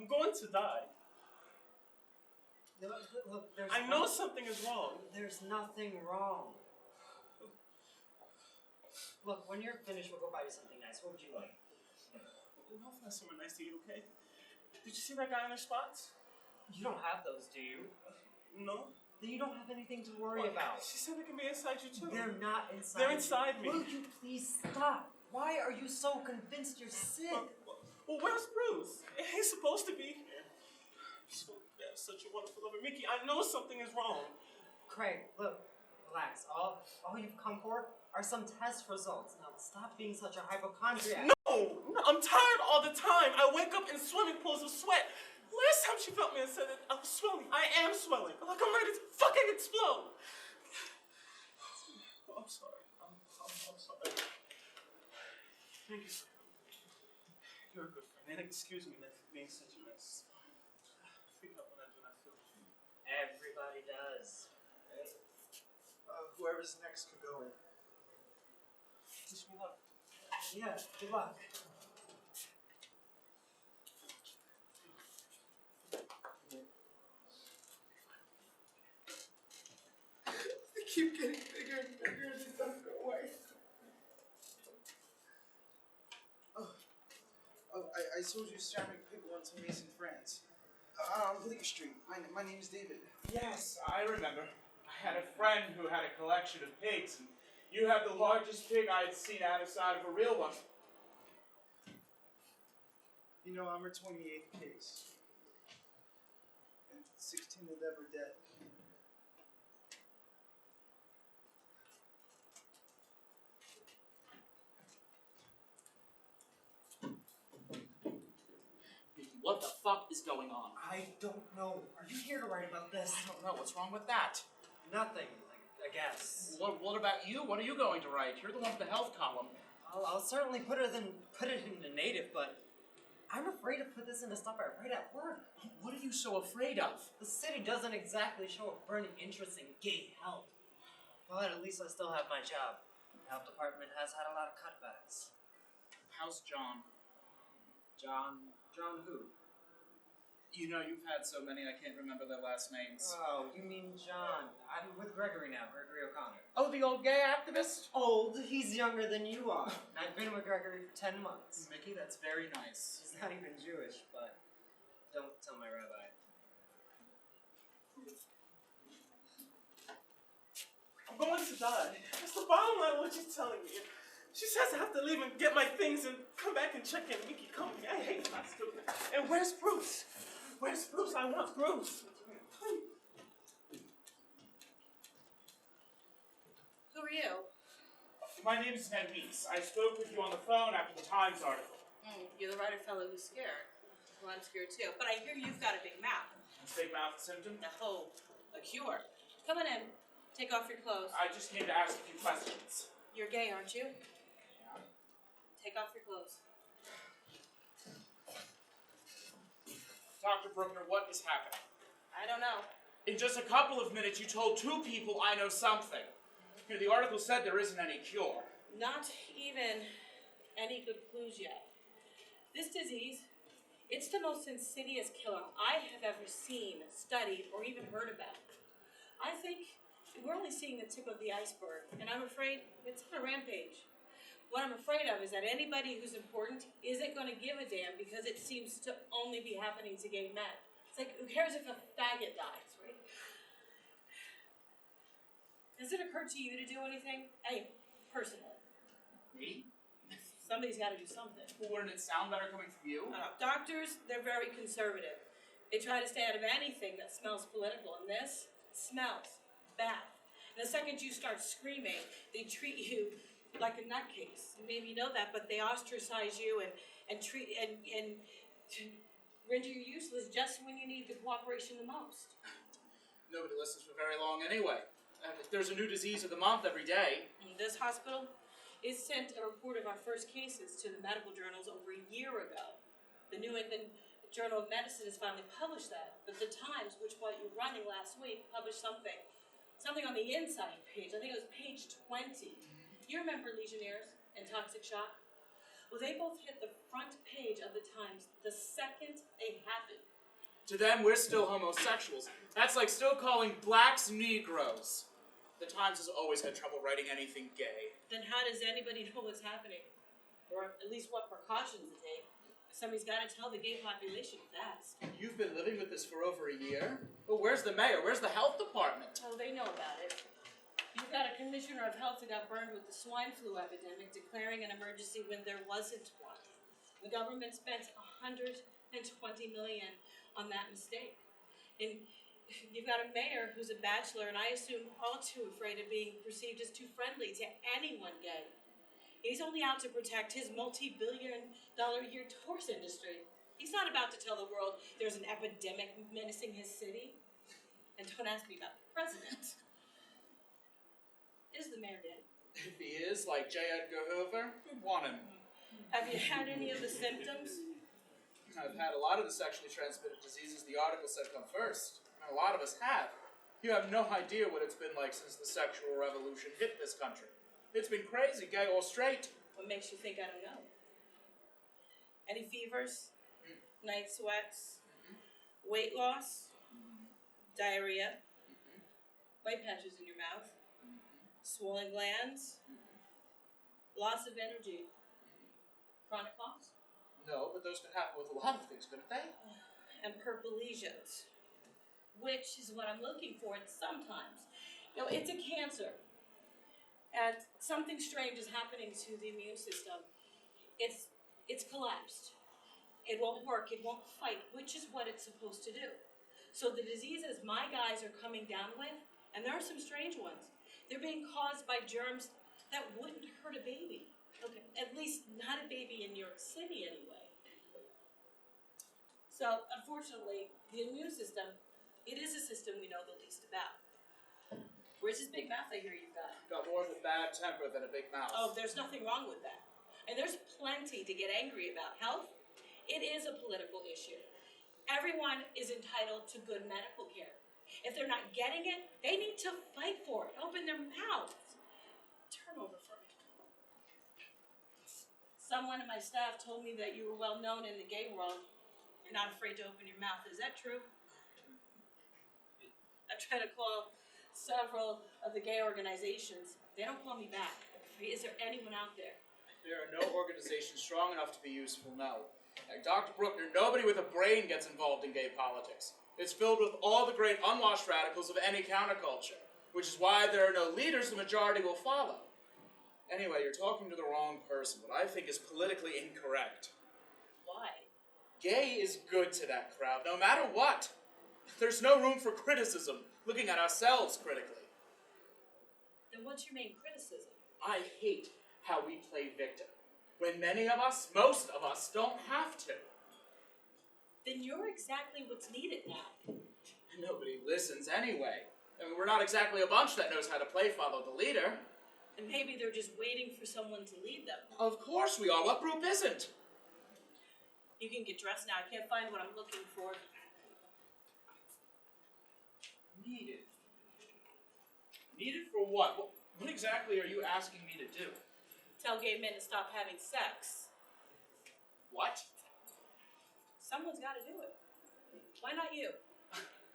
I'm going to die. Look, I know something is wrong. There's nothing wrong. Look, when you're finished, we'll go buy you something nice. What would you like? I'll find somewhere nice to eat, okay? Did you see that guy on their spots? You don't have those, do you? No. Then you don't have anything to worry about. She said they can be inside you too. They're not inside. They're inside me. Will you please stop? Why are you so convinced you're sick? Well, where's Bruce? He's supposed to be here. You have such a wonderful lover. Mickey, I know something is wrong. Craig, look, relax. All you've come for are some test results. Now stop being such a hypochondriac. No, I'm tired all the time. I wake up in swimming pools of sweat. Last time she felt me and said that I was swelling. I am swelling. Like I'm ready to fucking explode. Oh, I'm sorry. I'm sorry. Thank you for coming. You're a good friend. And excuse me for being such a mess. I freak out when I do not feel it. Everybody does. Whoever's next can go in. Wish me luck. Yeah, good luck. They keep getting bigger and bigger and they don't go away. I told you Star McCloud went to Mason, France. On Bleecker Street. My name is David. Yes, I remember. I had a friend who had a collection of pigs, and you have the largest pig I had seen out of sight of a real one. You know, I'm her 28th case. And 16 of them are dead. What the fuck is going on? I don't know. Are you here to write about this? I don't know. What's wrong with that? Nothing, I guess. What about you? What are you going to write? You're the one with the health column. I'll certainly put it into native, but I'm afraid to put this into stuff I write at work. What are you so afraid of? The city doesn't exactly show a burning interest in gay health. But at least I still have my job. The health department has had a lot of cutbacks. How's John? John who? You know, you've had so many, I can't remember their last names. Oh, you mean John. I'm with Gregory now, Gregory O'Connor. Oh, the old gay activist? Old? He's younger than you are. I've been with Gregory for 10 months. Mickey, that's very nice. He's not even Jewish, but don't tell my rabbi. I'm going to die. That's the bottom line of what she's telling me. She says I have to leave and get my things and come back and check in. Mickey, come with me. I hate my stupid. And where's Bruce? Where's Bruce? I want Bruce. Who are you? My name is Ned Weeks. I spoke with you on the phone after the Times article. You're the writer fellow who's scared. Well, I'm scared too. But I hear you've got a big mouth. A big mouth symptom? Oh, a cure. Come on in. Take off your clothes. I just came to ask a few questions. You're gay, aren't you? Take off your clothes. Dr. Bruckner, what is happening? I don't know. In just a couple of minutes, you told 2 people I know something. You know, the article said there isn't any cure. Not even any good clues yet. This disease, it's the most insidious killer I have ever seen, studied, or even heard about. I think we're only seeing the tip of the iceberg, and I'm afraid it's on a rampage. What I'm afraid of is that anybody who's important isn't going to give a damn because it seems to only be happening to gay men. It's like, who cares if a faggot dies, right? Has it occurred to you to do anything? Hey, personally. Me? Somebody's got to do something. Well, wouldn't it sound better coming from you? Doctors, they're very conservative. They try to stay out of anything that smells political, and this smells bad. And the second you start screaming, they treat you like a nutcase. Maybe you know that, but they ostracize you and render you useless just when you need the cooperation the most. Nobody listens for very long anyway. There's a new disease of the month every day. This hospital is sent a report of our first cases to the medical journals over a year ago. The New England Journal of Medicine has finally published that, but the Times, which was running last week, published something on the inside page. I think it was page 20. You remember Legionnaires and toxic shock? Well, they both hit the front page of the Times the second they happened. To them, we're still homosexuals. That's like still calling blacks Negroes. The Times has always had trouble writing anything gay. Then how does anybody know what's happening? Or at least what precautions to take? Somebody's got to tell the gay population fast. You've been living with this for over a year? Well, where's the mayor? Where's the health department? Oh, they know about it. You've got a commissioner of health who got burned with the swine flu epidemic, declaring an emergency when there wasn't one. The government spent $120 million on that mistake. And you've got a mayor who's a bachelor, and I assume all too afraid of being perceived as too friendly to anyone gay. He's only out to protect his multi-billion-dollar-a-year tourist industry. He's not about to tell the world there's an epidemic menacing his city. And don't ask me about the president. Is the mayor gay? If he is, like J. Edgar Hoover, we want him. Have you had any of the symptoms? I've had a lot of the sexually transmitted diseases the article said come first. And a lot of us have. You have no idea what it's been like since the sexual revolution hit this country. It's been crazy, gay or straight. What makes you think I don't know? Any fevers? Night sweats? Weight loss? Diarrhea? White patches in your mouth? Swollen glands? Loss of energy? Chronic coughs? No, but those could happen with a lot of things, couldn't they? And purple lesions, which is what I'm looking for sometimes. You know, it's a cancer. And something strange is happening to the immune system. It's collapsed. It won't work, it won't fight, which is what it's supposed to do. So the diseases my guys are coming down with, and there are some strange ones, they're being caused by germs that wouldn't hurt a baby. Okay, at least not a baby in New York City anyway. So unfortunately, the immune system, it is a system we know the least about. Where's this big mouth I hear you've got? Got more of a bad temper than a big mouth. Oh, there's nothing wrong with that. And there's plenty to get angry about. Health, it is a political issue. Everyone is entitled to good medical care. If they're not getting it, they need to fight for it. Open their mouths. Turn over for me. Someone in my staff told me that you were well known in the gay world. You're not afraid to open your mouth. Is that true? I try to call several of the gay organizations. They don't call me back. Is there anyone out there? There are no organizations strong enough to be useful, no. Like Dr. Bruckner, nobody with a brain gets involved in gay politics. It's filled with all the great unwashed radicals of any counterculture, which is why there are no leaders the majority will follow. Anyway, you're talking to the wrong person, what I think is politically incorrect. Why? Gay is good to that crowd, no matter what. There's no room for criticism, looking at ourselves critically. Then what's your main criticism? I hate how we play victim, when many of us, most of us, don't have to. Then you're exactly what's needed now. Nobody listens anyway. I mean, we're not exactly a bunch that knows how to play follow the leader. And maybe they're just waiting for someone to lead them. Of course we are. What group isn't? You can get dressed now. I can't find what I'm looking for. Needed. Needed for what? What exactly are you asking me to do? Tell gay men to stop having sex. What? Someone's got to do it. Why not you?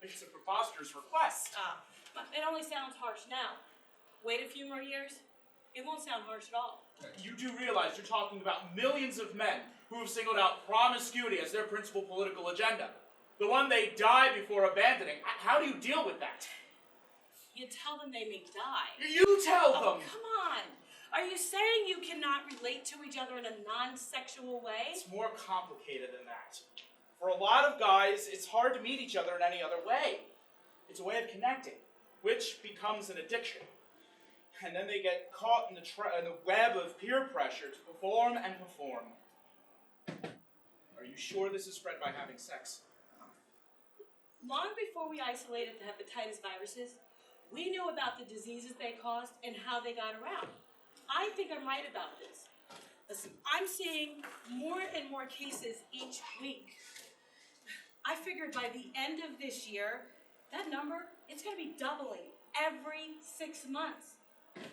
It's a preposterous request. But it only sounds harsh now. Wait a few more years, it won't sound harsh at all. You do realize you're talking about millions of men who have singled out promiscuity as their principal political agenda. The one they die before abandoning. How do you deal with that? You tell them they may die. You tell Oh, them! come on. Are you saying you cannot relate to each other in a non-sexual way? It's more complicated than that. For a lot of guys, it's hard to meet each other in any other way. It's a way of connecting, which becomes an addiction. And then they get caught in the web of peer pressure to perform and perform. Are you sure this is spread by having sex? Long before we isolated the hepatitis viruses, we knew about the diseases they caused and how they got around. I think I'm right about this. Listen, I'm seeing more and more cases each week. I figured by the end of this year, that number, it's going to be doubling every 6 months.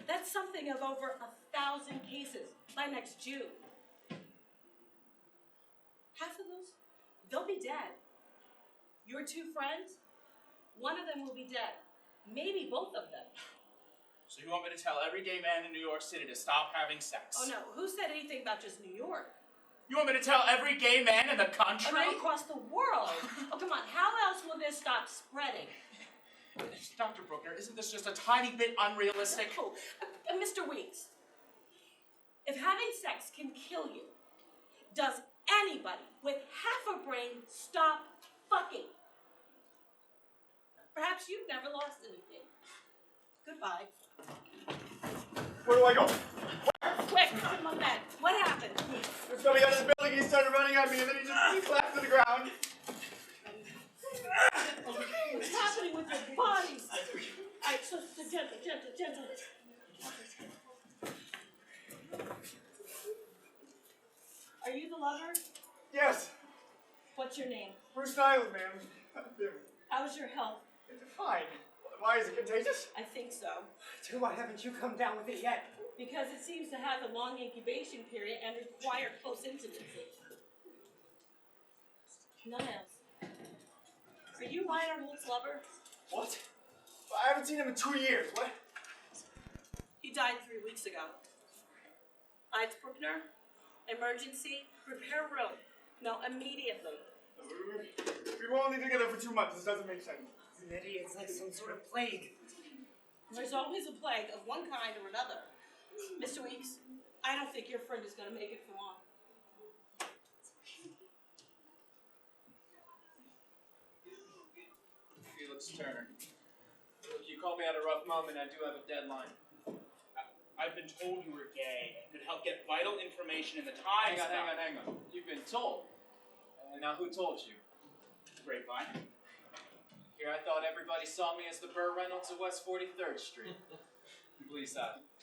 That's something of over 1,000 cases by next June. half of those, they'll be dead. Your two friends, one of them will be dead. Maybe both of them. So you want me to tell every gay man in New York City to stop having sex? Oh no, who said anything about just New York? You want me to tell every gay man in the country? Oh, no, across the world. Oh, come on, how else will this stop spreading? Dr. Bruckner, isn't this just a tiny bit unrealistic? Oh, Mr. Weeks, if having sex can kill you, does anybody with half a brain stop fucking? Perhaps you've never lost anything. Goodbye. Where do I go? Quick, come on back. What happened? There's somebody on this building, he started running at me, and then he collapsed to the ground. What's happening with your bodies? Alright, so gentle. Are you the lover? Yes. What's your name? Bruce Niles, ma'am. How's your health? It's fine. Why, is it contagious? I think so. So why haven't you come down with it yet? Because it seems to have a long incubation period and require close intimacy. Niles, are you Ryan Holt's lover? What? I haven't seen him in 2 years. What? He died 3 weeks ago. Bruckner, emergency, prepare room. No, immediately. We were only together for 2 months. This doesn't make sense. Nettie, it's like some sort of plague. There's always a plague of one kind or another. Mr. Weeks, I don't think your friend is going to make it for long. Felix Turner. Look, you called me at a rough moment. I do have a deadline. I've been told you were gay and could help get vital information in the Times. Hang on. You've been told. And now who told you? Grapevine. Here I thought everybody saw me as the Burt Reynolds of West 43rd Street. Please,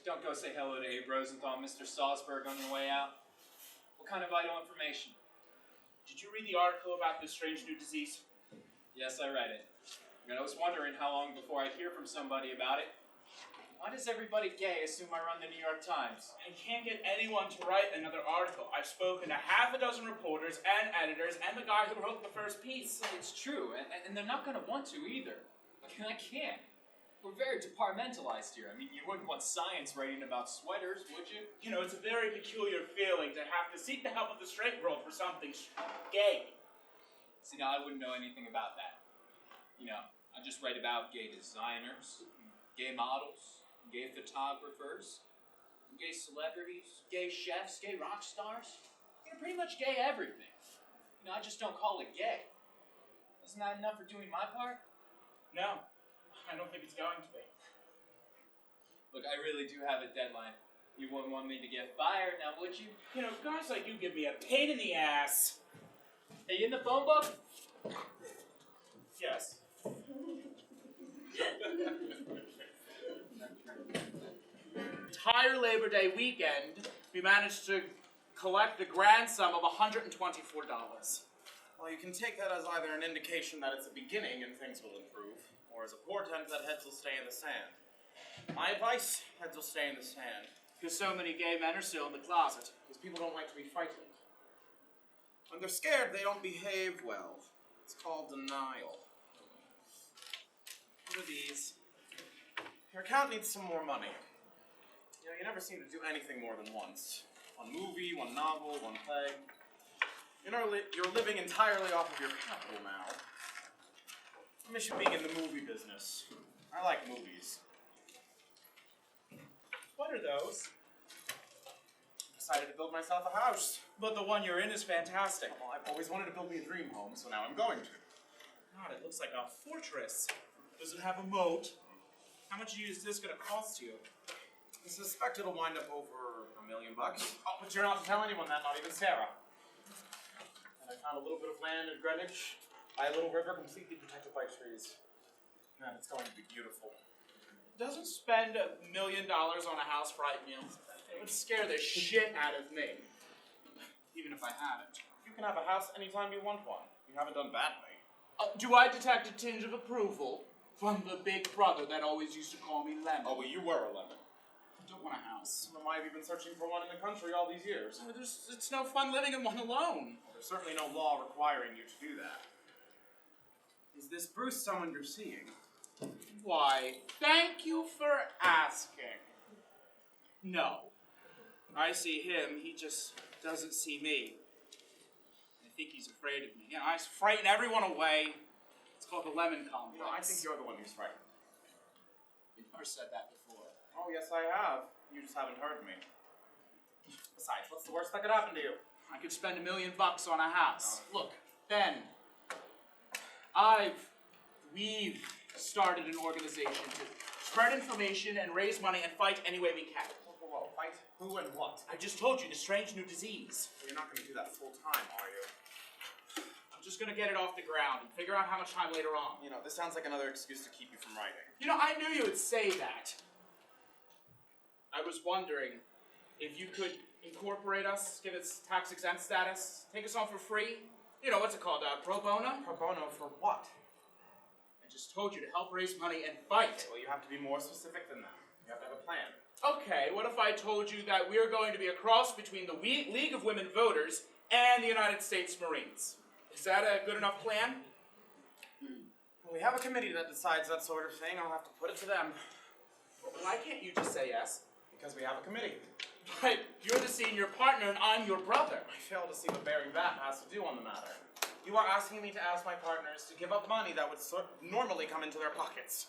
don't go say hello to Abe Rosenthal, Mr. Salzberg on your way out. What kind of vital information? Did you read the article about this strange new disease? Yes, I read it. And I was wondering how long before I'd hear from somebody about it. Why does everybody gay assume I run the New York Times? I can't get anyone to write another article. I've spoken to half a dozen reporters and editors and the guy who wrote the first piece. It's true, and they're not going to want to either. I can't. We're very departmentalized here. I mean, you wouldn't want science writing about sweaters, would you? You know, it's a very peculiar feeling to have to seek the help of the straight world for something gay. See, now I wouldn't know anything about that. You know, I just write about gay designers, gay models, gay photographers, gay celebrities, gay chefs, gay rock stars. You know, pretty much gay everything. You know, I just don't call it gay. Isn't that enough for doing my part? No, I don't think it's going to be. Look, I really do have a deadline. You wouldn't want me to get fired now, would you? You know, guys like you give me a pain in the ass. Are you in the phone book? Yes. Entire Labor Day weekend, we managed to collect the grand sum of $124. Well, you can take that as either an indication that it's a beginning and things will improve, or as a portent that heads will stay in the sand. My advice, heads will stay in the sand. Because so many gay men are still in the closet. Because people don't like to be frightened. When they're scared, they don't behave well. It's called denial. What are these? Your account needs some more money. You know, you never seem to do anything more than once. One movie, one novel, one play. You know, you're living entirely off of your capital now. I miss you being in the movie business. I like movies. What are those? Decided to build myself a house. But the one you're in is fantastic. Well, I've always wanted to build me a dream home, so now I'm going to. God, it looks like a fortress. Does it have a moat? How much is this going to cost you? I suspect it'll wind up over $1 million. Oh, but you're not to tell anyone that, not even Sarah. And I found a little bit of land in Greenwich by a little river completely protected by trees. And it's going to be beautiful. Doesn't spend $1 million on a house frighten you? It would scare the shit out of me. Even if I had it. You can have a house anytime you want one. You haven't done badly. Do I detect a tinge of approval from the big brother that always used to call me Lemon? Oh, well, you were a lemon. I don't want a house. else. Why have you been searching for one in the country all these years? It's no fun living in one alone. Well, there's certainly no law requiring you to do that. Is this Bruce someone you're seeing? Why, thank you for asking. No. I see him, he just doesn't see me. I think he's afraid of me. I frighten everyone away. It's called the lemon complex. I think you're the one who's frightened. You've never said that before. Oh, yes, I have. You just haven't heard me. Besides, what's the worst that could happen to you? I could spend $1 million on a house. Oh. Look, Ben, we've started an organization to spread information and raise money and fight any way we can. Whoa, fight who and what? I just told you, the strange new disease. Well, you're not going to do that full time, are you? I'm just gonna get it off the ground and figure out how much time later on. You know, this sounds like another excuse to keep you from writing. You know, I knew you would say that. I was wondering if you could incorporate us, give us tax-exempt status, take us on for free. You know, what's it called, pro bono? Pro bono for what? I just told you to help raise money and fight. Well, you have to be more specific than that. You have to have a plan. Okay, what if I told you that we're going to be a cross between the League of Women Voters and the United States Marines? Is that a good enough plan? We have a committee that decides that sort of thing. I'll have to put it to them. Why can't you just say yes? Because we have a committee. But you're the senior partner and I'm your brother. I fail to see what bearing that has to do on the matter. You are asking me to ask my partners to give up money that would normally come into their pockets.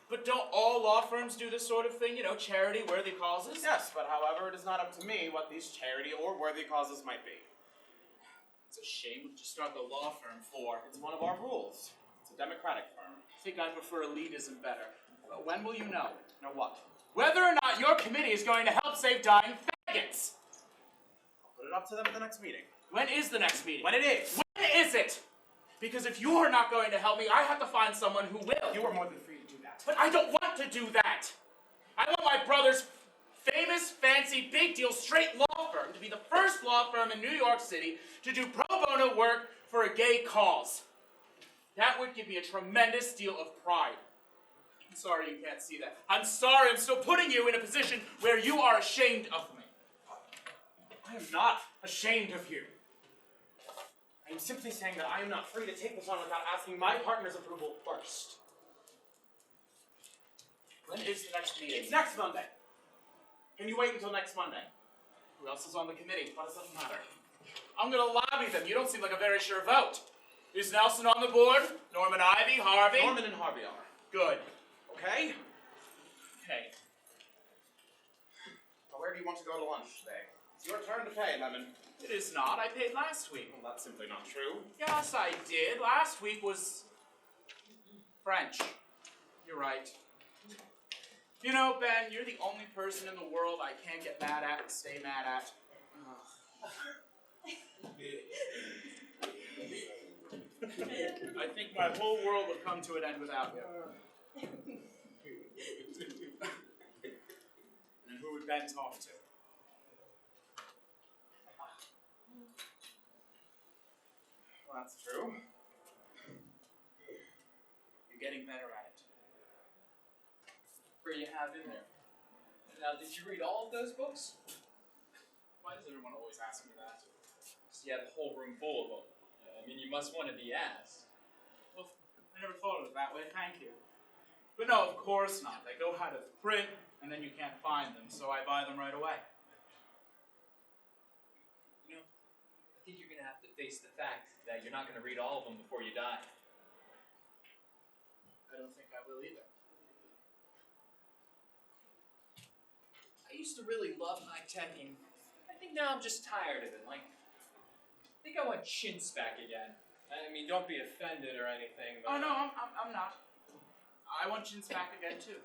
But don't all law firms do this sort of thing? You know, charity-worthy causes? Yes, but however, it is not up to me what these charity or worthy causes might be. It's a shame what you start the law firm for. It's one of our rules. It's a democratic firm. I think I prefer elitism better. But when will you know? Know what? Whether or not your committee is going to help save dying faggots! I'll put it up to them at the next meeting. When is the next meeting? When it is! When is it? Because if you are not going to help me, I have to find someone who will. You are more than free to do that. But I don't want to do that. I want my brother's famous, fancy, big deal, straight law firm to be the first law firm in New York City to do pro bono work for a gay cause. That would give me a tremendous deal of pride. I'm sorry you can't see that. I'm sorry I'm still putting you in a position where you are ashamed of me. I am not ashamed of you. I am simply saying that I am not free to take this on without asking my partner's approval first. When is the next meeting? It's next Monday. Can you wait until next Monday? Who else is on the committee? What does that matter? I'm gonna lobby them. You don't seem like a very sure vote. Is Nelson on the board? Norman Ivy? Harvey? Norman and Harvey are. Good. Okay? Okay. Well, where do you want to go to lunch today? It's your turn to pay, Lemon. It is not. I paid last week. Well, that's simply not true. Yes, I did. Last week was French. You're right. You know, Ben, you're the only person in the world I can't get mad at and stay mad at. I think my whole world would come to an end without you. And who would Ben talk to? Well, that's true. You're getting better at it. Where you have in there. Now, did you read all of those books? Why does everyone always ask me that? Because you had a whole room full of them. I mean, you must want to be asked. Well, I never thought of it that way, thank you. But no, of course not. They go out of print, and then you can't find them, so I buy them right away. You know, I think you're going to have to face the fact that you're not going to read all of them before you die. I don't think I will either. I used to really love high-teching. I think now I'm just tired of it. Like, I think I want chintz back again. I mean, don't be offended or anything, but... Oh, no, I'm not. I want chintz back again, too.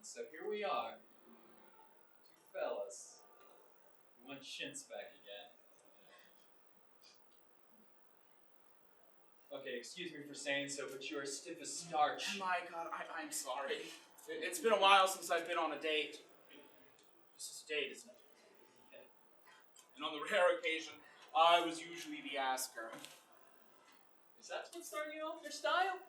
So here we are. Two fellas. We want chintz back again. Okay, excuse me for saying so, but you are stiff as starch. My God, I'm sorry. It's been a while since I've been on a date. This is a date, isn't it? And on the rare occasion, I was usually the asker. Is that what's starting you off your style?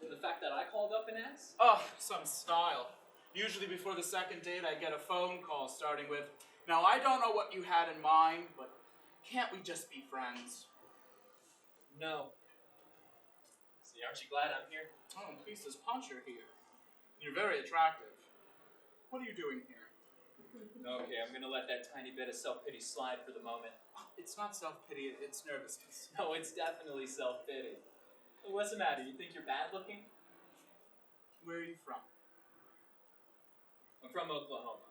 The fact that I called up and asked? Oh, some style. Usually before the second date, I get a phone call starting with, "Now, I don't know what you had in mind, but can't we just be friends?" No. See, aren't you glad I'm here? Oh, I'm pleased as punch you're here. You're very attractive. What are you doing here? Okay, I'm gonna let that tiny bit of self-pity slide for the moment. It's not self-pity, it's nervousness. No, it's definitely self-pity. What's the matter? You think you're bad looking? Where are you from? I'm from Oklahoma.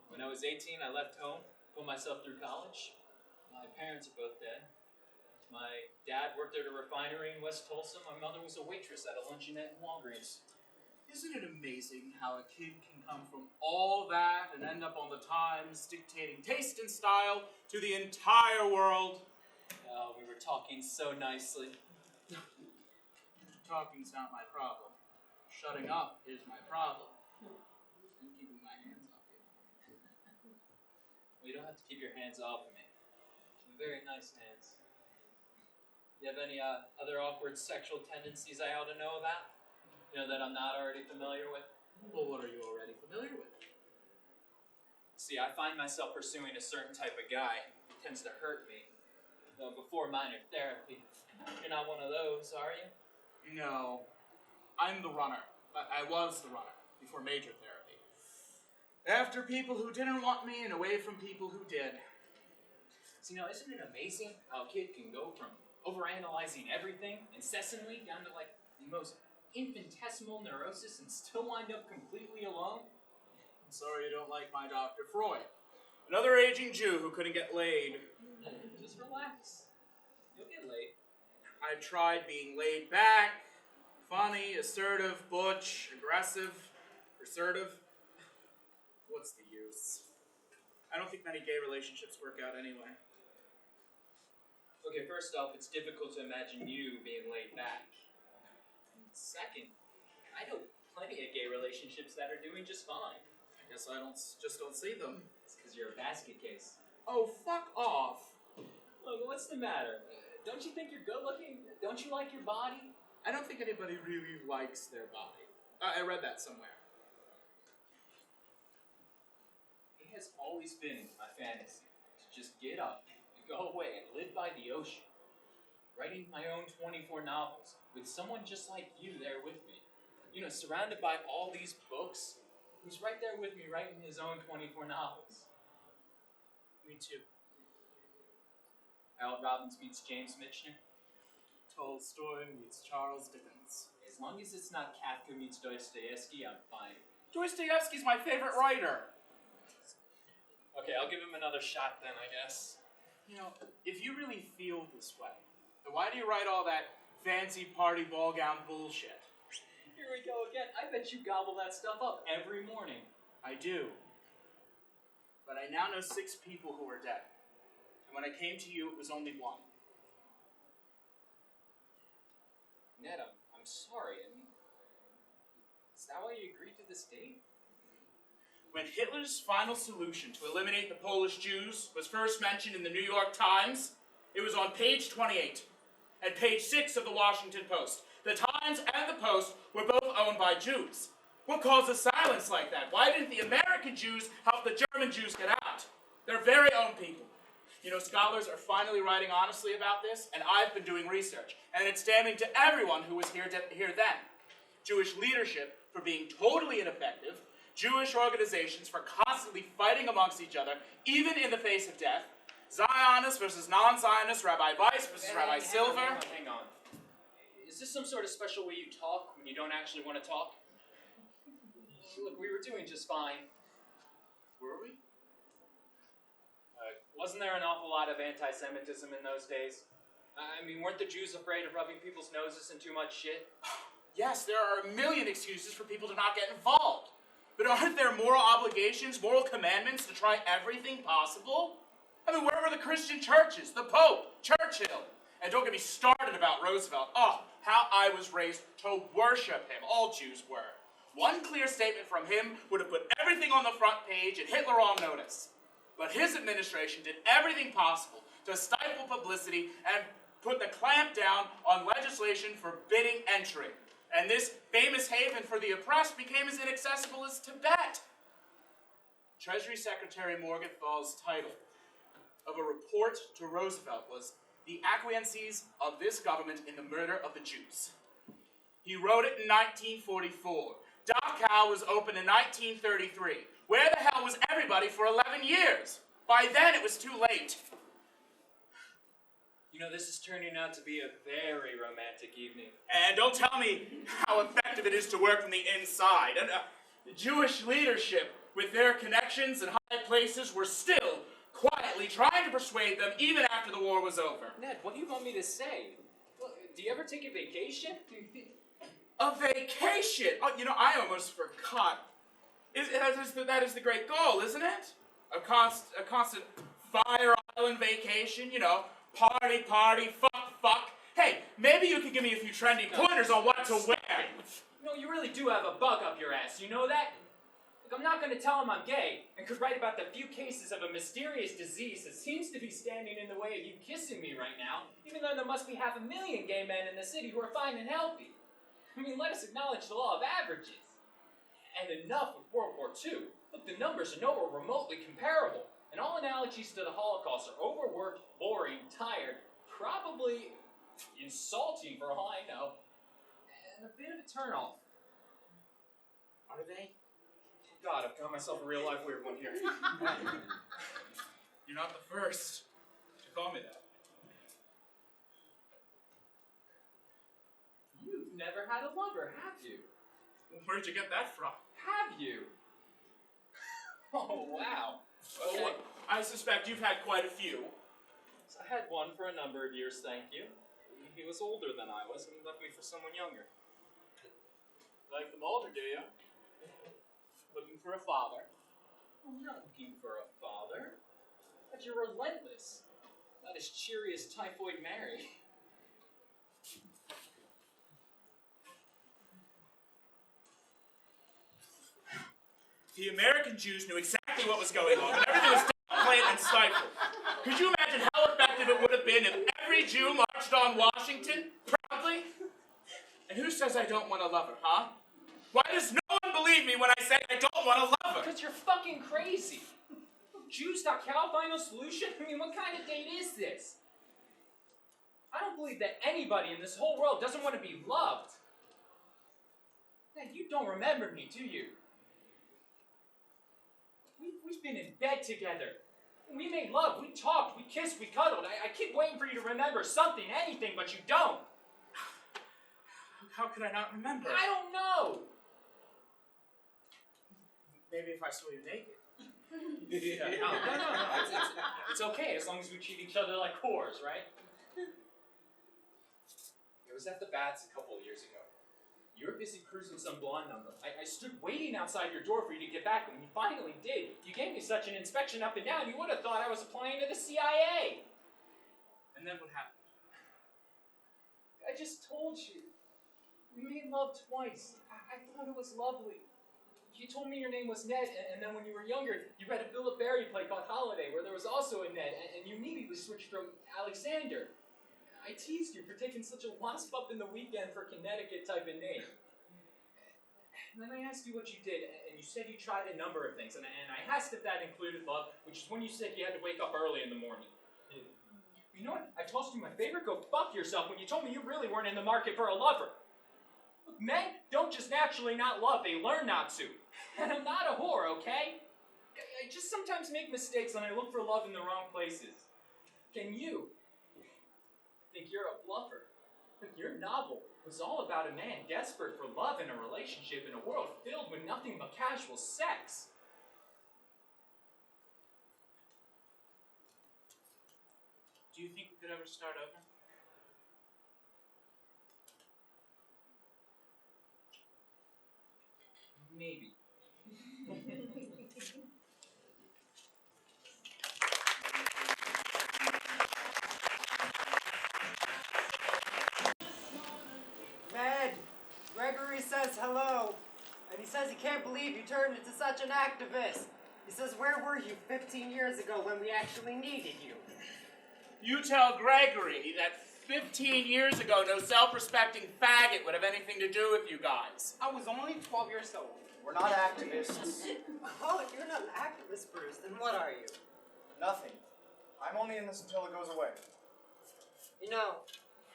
When I was 18, I left home, put myself through college. My parents are both dead. My dad worked at a refinery in West Tulsa. My mother was a waitress at a luncheonette in Walgreens. Isn't it amazing how a kid can come from all that and end up on the Times dictating taste and style to the entire world? We were talking so nicely. Talking's not my problem. Shutting up is my problem. I'm keeping my hands off you. Well, you don't have to keep your hands off of me. Very nice hands. You have any other awkward sexual tendencies I ought to know about? You know, that I'm not already familiar with? Well, what are you already familiar with? See, I find myself pursuing a certain type of guy who tends to hurt me before minor therapy. You're not one of those, are you? No. I'm the runner. I was the runner before major therapy. After people who didn't want me and away from people who did. See, now, isn't it amazing how a kid can go from overanalyzing everything incessantly down to, like, the most infinitesimal neurosis and still wind up completely alone? I'm sorry you don't like my Dr. Freud. Another aging Jew who couldn't get laid. Just relax. You'll get laid. I tried being laid back, funny, assertive, butch, aggressive, assertive. What's the use? I don't think many gay relationships work out anyway. Okay, first off, it's difficult to imagine you being laid back. Second, I know plenty of gay relationships that are doing just fine. I guess I just don't see them. It's because you're a basket case. Oh, fuck off. Look, what's the matter? Don't you think you're good looking? Don't you like your body? I don't think anybody really likes their body. I read that somewhere. It has always been my fantasy to just get up and go away and live by the ocean, writing my own 24 novels with someone just like you there with me. You know, surrounded by all these books, who's right there with me writing his own 24 novels. Me too. Harold Robbins meets James Michener. Tolstoy meets Charles Dickens. As long as it's not Kafka meets Dostoevsky, I'm fine. Dostoevsky's my favorite writer. Okay, I'll give him another shot then, I guess. You know, if you really feel this way, then why do you write all that fancy party ball gown bullshit? Here we go again. I bet you gobble that stuff up every morning. I do. But I now know 6 people who are dead. And when I came to you, it was only 1. Ned, I'm sorry. I mean, is that why you agreed to this date? When Hitler's final solution to eliminate the Polish Jews was first mentioned in the New York Times, it was on page 28 and page 6 of the Washington Post. The Times and the Post were both owned by Jews. What caused a silence like that? Why didn't the American Jews help the German Jews get out? Their very own people. You know, scholars are finally writing honestly about this, and I've been doing research, and it's damning to everyone who was here then. Jewish leadership for being totally ineffective, Jewish organizations for constantly fighting amongst each other, even in the face of death, Zionists versus non-Zionists, Rabbi Weiss versus Rabbi Silver. Hang on. Is this some sort of special way you talk when you don't actually want to talk? Look, we were doing just fine. Were we? Wasn't there an awful lot of anti-Semitism in those days? I mean, weren't the Jews afraid of rubbing people's noses in too much shit? Yes, there are a million excuses for people to not get involved. But aren't there moral obligations, moral commandments to try everything possible? I mean, where were the Christian churches, the Pope, Churchill? And don't get me started about Roosevelt. Oh, how I was raised to worship him. All Jews were. One clear statement from him would have put everything on the front page and Hitler on notice. But his administration did everything possible to stifle publicity and put the clamp down on legislation forbidding entry. And this famous haven for the oppressed became as inaccessible as Tibet. Treasury Secretary Morgenthau's title of a report to Roosevelt was "The Acquiescences of this government in the murder of the Jews." He wrote it in 1944. Dachau was open in 1933. Where the hell was everybody for 11 years? By then it was too late. You know, this is turning out to be a very romantic evening. And don't tell me how effective it is to work from the inside. And the Jewish leadership, with their connections and high places, were still quietly trying to persuade them even after the war was over. Ned, what do you want me to say? Well, do you ever take a vacation? A vacation? Oh, you know, I almost forgot. That is the great goal, isn't it? A constant Fire Island vacation, you know, party, fuck. Hey, maybe you could give me a few trendy pointers on what to wear. No, you really do have a bug up your ass, you know that? Look, I'm not going to tell him I'm gay, and could write about the few cases of a mysterious disease that seems to be standing in the way of you kissing me right now, even though there must be 500,000 gay men in the city who are fine and healthy. I mean, let us acknowledge the law of averages. And enough with World War II. Look, the numbers are nowhere remotely comparable, and all analogies to the Holocaust are overworked, boring, tired, probably insulting for all I know, and a bit of a turnoff. Are they? Oh God, I've got myself a real-life weird one here. You're not the first to call me that. You've never had a lover, have you? Where'd you get that from? Have you? Oh, wow. Okay. Well, I suspect you've had quite a few. So I had one for a number of years, thank you. He was older than I was, and he left me for someone younger. Like them older, do you? Looking for a father? I'm not looking for a father. But you're relentless. Not as cheery as Typhoid Mary. The American Jews knew exactly what was going on, but everything was downplayed and stifled. Could you imagine how effective it would have been if every Jew marched on Washington, proudly? And who says I don't want a lover, huh? Why does no one believe me when I say I don't want a lover? Because you're fucking crazy. Jews.cow final solution? I mean, what kind of date is this? I don't believe that anybody in this whole world doesn't want to be loved. Man, you don't remember me, do you? We've been in bed together. We made love, we talked, we kissed, we cuddled. I keep waiting for you to remember something, anything, but you don't. How could I not remember? I don't know. Maybe if I saw you naked. Yeah. No. It's okay as long as we treat each other like whores, right? It was at the Bats a couple of years ago. You were busy cruising some blonde number. I stood waiting outside your door for you to get back, and when you finally did, you gave me such an inspection up and down, you would have thought I was applying to the CIA. And then what happened? I just told you. We made love twice. I thought it was lovely. You told me your name was Ned, and then when you were younger, you read a Philip Berry play called Holiday, where there was also a Ned, and you immediately switched from Alexander. I teased you for taking such a wasp up in the weekend for Connecticut type of name. And then I asked you what you did, and you said you tried a number of things, and I asked if that included love, which is when you said you had to wake up early in the morning. You know what? I tossed you my favorite, go fuck yourself, when you told me you really weren't in the market for a lover. Look, men don't just naturally not love, they learn not to. And I'm not a whore, okay? I just sometimes make mistakes and I look for love in the wrong places. Can you? Think you're a bluffer? Your novel was all about a man desperate for love in a relationship in a world filled with nothing but casual sex. Do you think we could ever start over? Maybe. Ned, Gregory says hello, and he says he can't believe you turned into such an activist. He says, where were you 15 years ago when we actually needed you? You tell Gregory that 15 years ago, no self-respecting faggot would have anything to do with you guys. I was only 12 years old. We're not activists. Oh, if you're not an activist, Bruce, then what are you? Nothing. I'm only in this until it goes away. You know,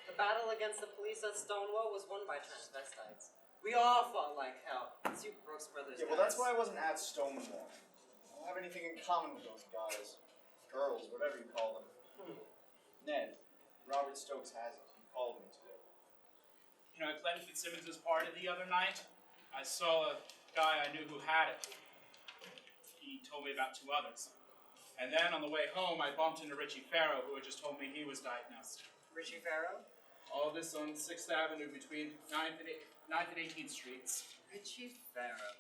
the battle against the police at Stonewall was won by transvestites. We all fought like hell. It's you Brooks Brothers Yeah, guys. well, that's why I wasn't at Stonewall. I don't have anything in common with those guys. Girls, whatever you call them. Ned, Robert Stokes has it. He called me today. You know, at Glenn Fitzsimmons' party the other night, I saw a guy I knew who had it. He told me about 2 others. And then on the way home, I bumped into Richie Farrow, who had just told me he was diagnosed. Richie Farrow? All this on 6th Avenue between 9th and 18th Streets. Richie Farrow.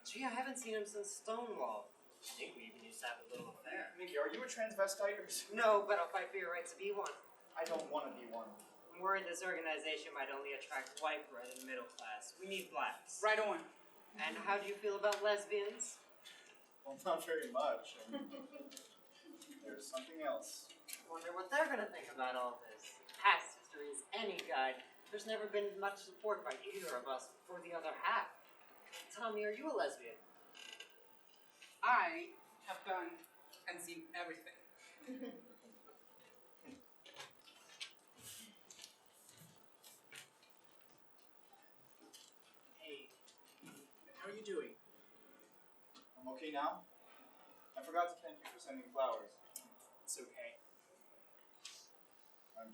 Gee, I haven't seen him since Stonewall. I think we even used to have a little affair. Mickey, are you a transvestite? No, but I'll fight for your right to be one. I don't want to be one. I'm worried this organization might only attract white bread in the middle class. We need blacks. Right on. And how do you feel about lesbians? Well, not very much. There's something else. Wonder what they're gonna think about all this. Past history is any guide. There's never been much support by either of us for the other half. Tommy, are you a lesbian? I have done and seen everything. Hey, how are you doing? I'm okay now. I forgot to thank you for sending flowers. It's okay.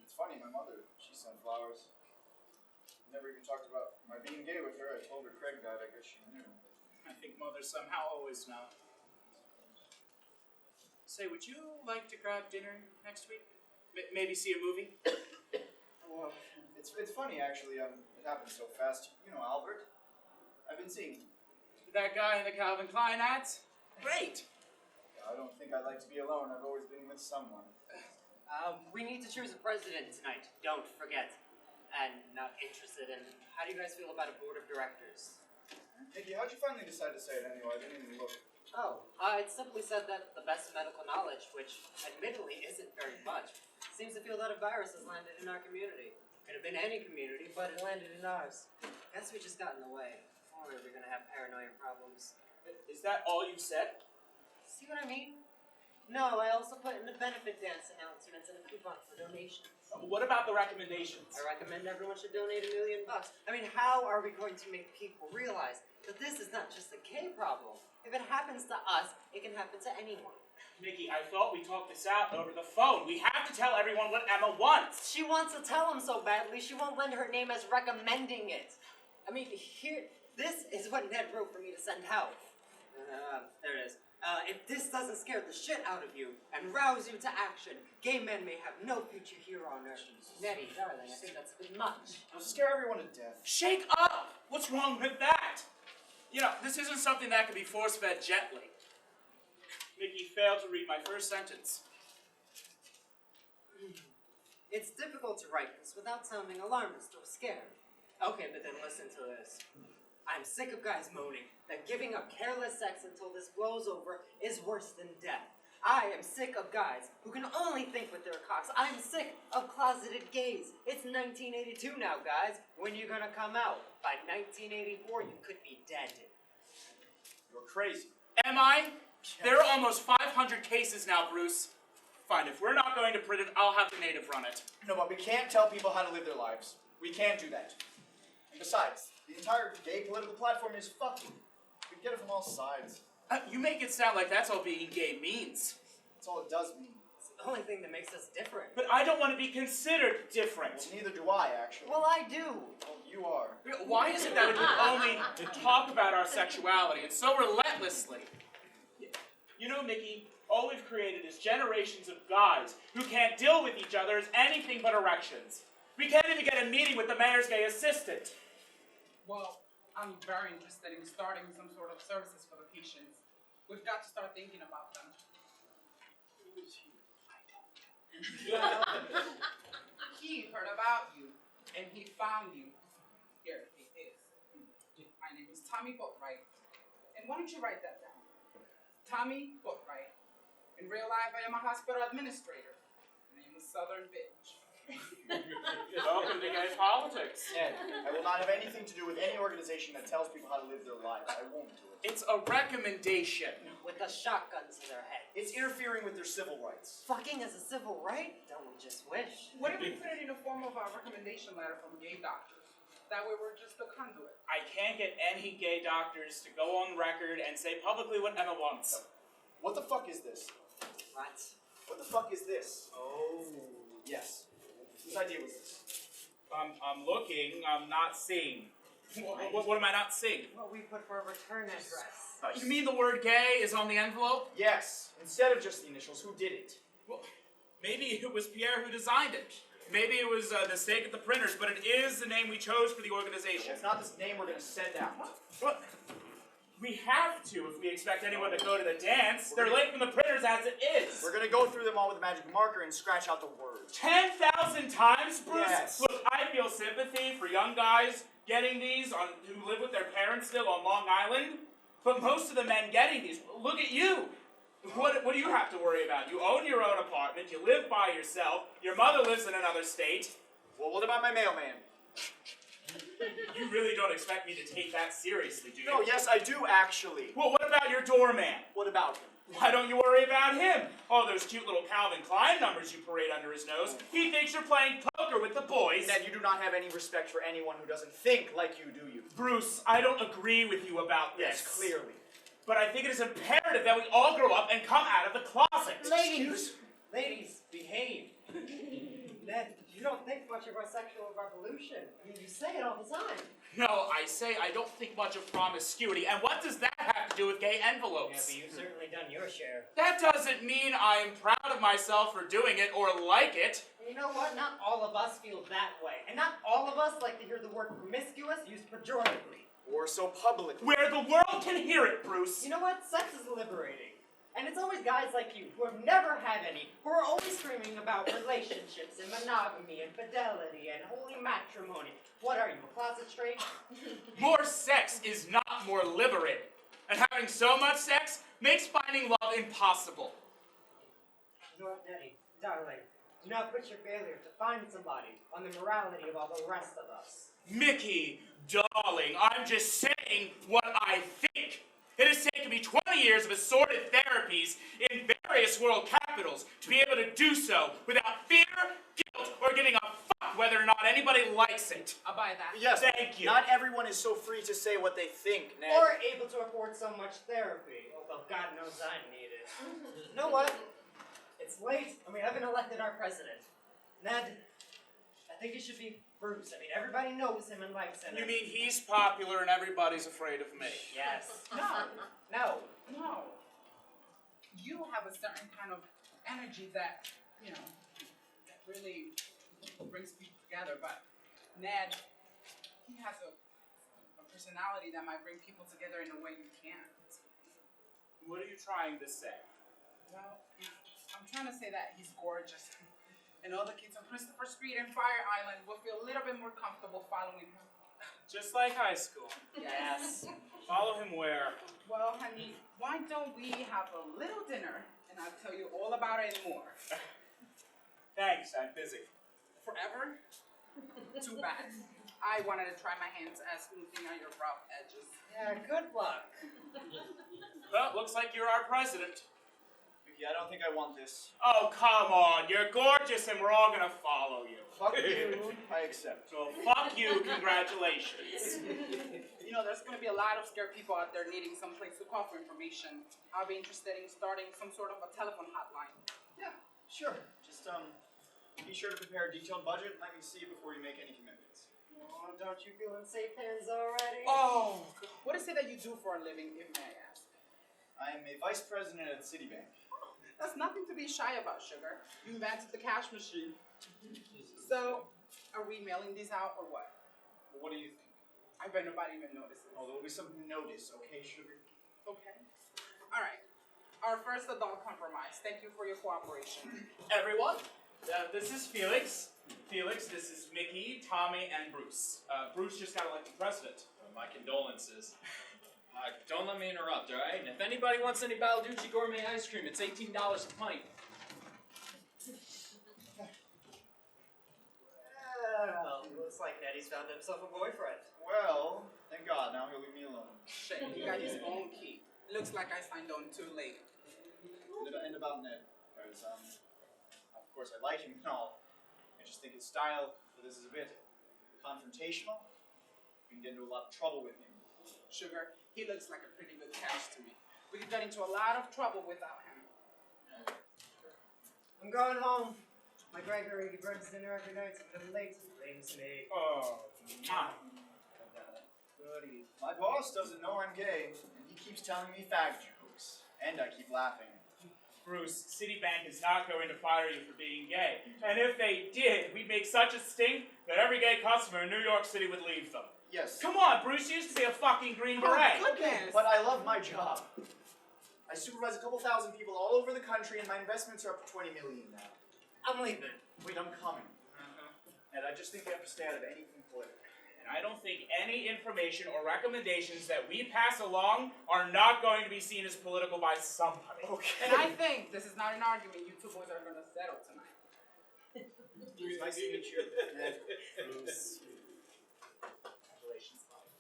It's funny, my mother, she sent flowers. Never even talked about my being gay with her. I told her Craig died, I guess she knew. I think mothers somehow always know. Say, would you like to grab dinner next week? Maybe see a movie? Well, it's funny actually, it happened so fast. You know Albert? I've been seeing him. That guy in the Calvin Klein ads? Great! I don't think I'd like to be alone. I've always been with someone. We need to choose a president tonight. Don't forget. And not interested in. How do you guys feel about a board of directors? Mickey, how'd you finally decide to say it anyway? I didn't even look. Oh, it simply said that the best medical knowledge, which admittedly isn't very much, seems to feel that a virus has landed in our community. Could have been any community, but it landed in ours. Guess we just got in the way. Or we're gonna have paranoia problems. Is that all you said? See what I mean? No, I also put in the benefit dance announcements and a coupon for donations. What about the recommendations? I recommend everyone should donate $1 million. I mean, how are we going to make people realize that this is not just a gay problem? If it happens to us, it can happen to anyone. Mickey, I thought we talked this out over the phone. We have to tell everyone what Emma wants. She wants to tell him so badly, she won't lend her name as recommending it. I mean, this is what Ned wrote for me to send out. There it is. If this doesn't scare the shit out of you and rouse you to action, gay men may have no future here on Earth. Nettie, darling, I think that's a bit much. It'll scare everyone to death. Shake up! What's wrong with that? You know, this isn't something that can be force-fed gently. Mickey failed to read my first sentence. It's difficult to write this without sounding alarmist or scared. Okay, but then listen to this. I'm sick of guys moaning that giving up careless sex until this blows over is worse than death. I am sick of guys who can only think with their cocks. I'm sick of closeted gays. It's 1982 now, guys. When you gonna come out? By 1984, you could be dead. You're crazy. Am I? There are almost 500 cases now, Bruce. Fine, if we're not going to print it, I'll have the native run it. No, but we can't tell people how to live their lives. We can't do that. And besides, the entire gay political platform is fucking. We get it from all sides. You make it sound like that's all being gay means. That's all it does mean. It's the only thing that makes us different. But I don't want to be considered different. Well, neither do I, actually. Well, I do. Well, you are. Why is it that we can only talk about our sexuality and so relentlessly? You know, Mickey, all we've created is generations of guys who can't deal with each other as anything but erections. We can't even get a meeting with the mayor's gay assistant. Well, I'm very interested in starting some sort of services for the patients. We've got to start thinking about them. Who is he? I don't know. He heard about you, and he found you. Here he is. My name is Tommy Boatwright. And why don't you write that down? Tommy Boatwright. In real life, I am a hospital administrator. And I am a southern bitch. Welcome to gay politics. Ned, I will not have anything to do with any organization that tells people how to live their lives. I won't do it. It's a recommendation. With a shotgun to their head. It's interfering with their civil rights. Fucking is a civil right? Don't we just wish? What if we put it in the form of a recommendation letter from gay doctors? That way we're just a conduit. I can't get any gay doctors to go on record and say publicly what Emma wants. What the fuck is this? What? What the fuck is this? Oh, yes. Whose idea was this? I'm looking, I'm not seeing. What am I not seeing? What we put for a return address. You mean the word gay is on the envelope? Yes. Instead of just the initials, who did it? Well, maybe it was Pierre who designed it. Maybe it was a mistake at the printers, but it is the name we chose for the organization. It's not this name we're going to send out. Well, we have to if we expect anyone to go to the dance. They're late from the printers as it is. We're going to go through them all with a magic marker and scratch out the words. 10,000 times, Bruce? Yes. Look, I feel sympathy for young guys getting these who live with their parents still on Long Island. But most of the men getting these, look at you. What do you have to worry about? You own your own apartment, you live by yourself, your mother lives in another state. Well, what about my mailman? You really don't expect me to take that seriously, do you? No, yes, I do, actually. Well, what about your doorman? What about him? Why don't you worry about him? All those cute little Calvin Klein numbers you parade under his nose. He thinks you're playing poker with the boys. Ned, you do not have any respect for anyone who doesn't think like you, do you? Bruce, I don't agree with you about this. Yes, clearly. But I think it is imperative that we all grow up and come out of the closet. Ladies! Ladies, behave. Ned, you don't think much of our sexual revolution. I mean, you say it all the time. No, I say I don't think much of promiscuity. And what does that have to do with gay Yeah, envelopes? but you've certainly done your share. That doesn't mean I'm proud of myself for doing it or like it. You know what? Not all of us feel that way. And not all of us like to hear the word promiscuous used pejoratively. Or so publicly. Where the world can hear it, Bruce. You know what? Sex is liberating. And it's always guys like you who have never had any, who are always screaming about relationships and monogamy and fidelity and holy matrimony. What are you, a closet straight? More sex is not more liberating. And having so much sex makes finding love impossible. You know what, Nettie, darling, do not put your failure to find somebody on the morality of all the rest of us. Mickey, darling, I'm just saying what I think. It has taken me 20 years of assorted therapies in various world capitals to be able to do so without fear, guilt, or giving a fuck whether or not anybody likes it. I'll buy that. Yes, Thank you. Not everyone is so free to say what they think, Ned. Or able to afford so much therapy, although God knows I need it. You know what? It's late, and we haven't elected our president. Ned, I think it should be Bruce. I mean, everybody knows him and likes him. You mean he's popular and everybody's afraid of me? Yes. No, No. no. You have a certain kind of energy that, that really brings people together. But Ned, he has a personality that might bring people together in a way you can't. What are you trying to say? Well, I'm trying to say that he's gorgeous. And all the kids on Christopher Street and Fire Island will feel a little bit more comfortable following him. Just like high school. Yes. Follow him where? Well, honey, why don't we have a little dinner and I'll tell you all about it and more. Thanks, I'm busy. Forever? Too bad. I wanted to try my hands at smoothing out your rough edges. Yeah, good luck. Well, looks like you're our president. Mickey, I don't think I want this. Oh, come on. You're gorgeous and we're all gonna follow you. Fuck you. I accept. So fuck you, congratulations. There's going to be a lot of scared people out there needing some place to call for information. I'll be interested in starting some sort of a telephone hotline. Yeah, sure. Just, be sure to prepare a detailed budget and let me see it before you make any commitments. Oh, don't you feel in safe hands already? Oh, what is it that you do for a living, if may I ask? I am a vice president at Citibank. That's nothing to be shy about, sugar. You invented the cash machine. So, are we mailing these out or what? Well, what do you think? I bet nobody even notices. Oh, there will be some notice, okay, sugar? Okay. All right. Our first adult compromise. Thank you for your cooperation. Everyone, this is Felix. Felix, this is Mickey, Tommy, and Bruce. Bruce just got elected president. My condolences. Don't let me interrupt, all right? And if anybody wants any Balducci gourmet ice cream, it's $18 a pint. he's found himself a boyfriend. Well, thank God, now he'll leave me alone. Shit, he got his own key. Looks like I signed on too late. And about Ned, because, of course I like him and all. I just think his style for this is a bit confrontational. We can get into a lot of trouble with him. Sugar, he looks like a pretty good catch to me. We could get into a lot of trouble without him. I'm going home. My Gregory, he burns dinner every night, so if I'm late, he blames me. Oh, my. Goody. My boss doesn't know I'm gay, and he keeps telling me fag jokes. And I keep laughing. Bruce, Citibank is not going to fire you for being gay. And if they did, we'd make such a stink that every gay customer in New York City would leave them. Yes. Come on, Bruce, you used to be a fucking Green Beret. Goodness! But I love my job. I supervise a couple thousand people all over the country, and my investments are up to 20 million now. I'm leaving. Wait, I'm coming. And I just think they have to stay out of anything political. And I don't think any information or recommendations that we pass along are not going to be seen as political by somebody. Okay. And I think this is not an argument you two boys are going to settle tonight. Nice to meet you. Bruce. Congratulations, buddy.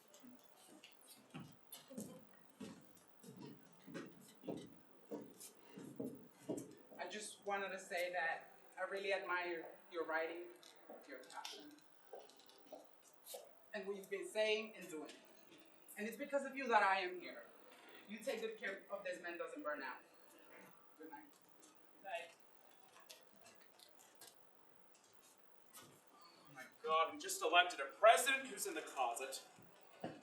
I just wanted to say that I really admire your writing, your passion, and what you've been saying and doing. And it's because of you that I am here. You take good care of this man doesn't burn out. Good night. Night. Oh my God, we just elected a president who's in the closet.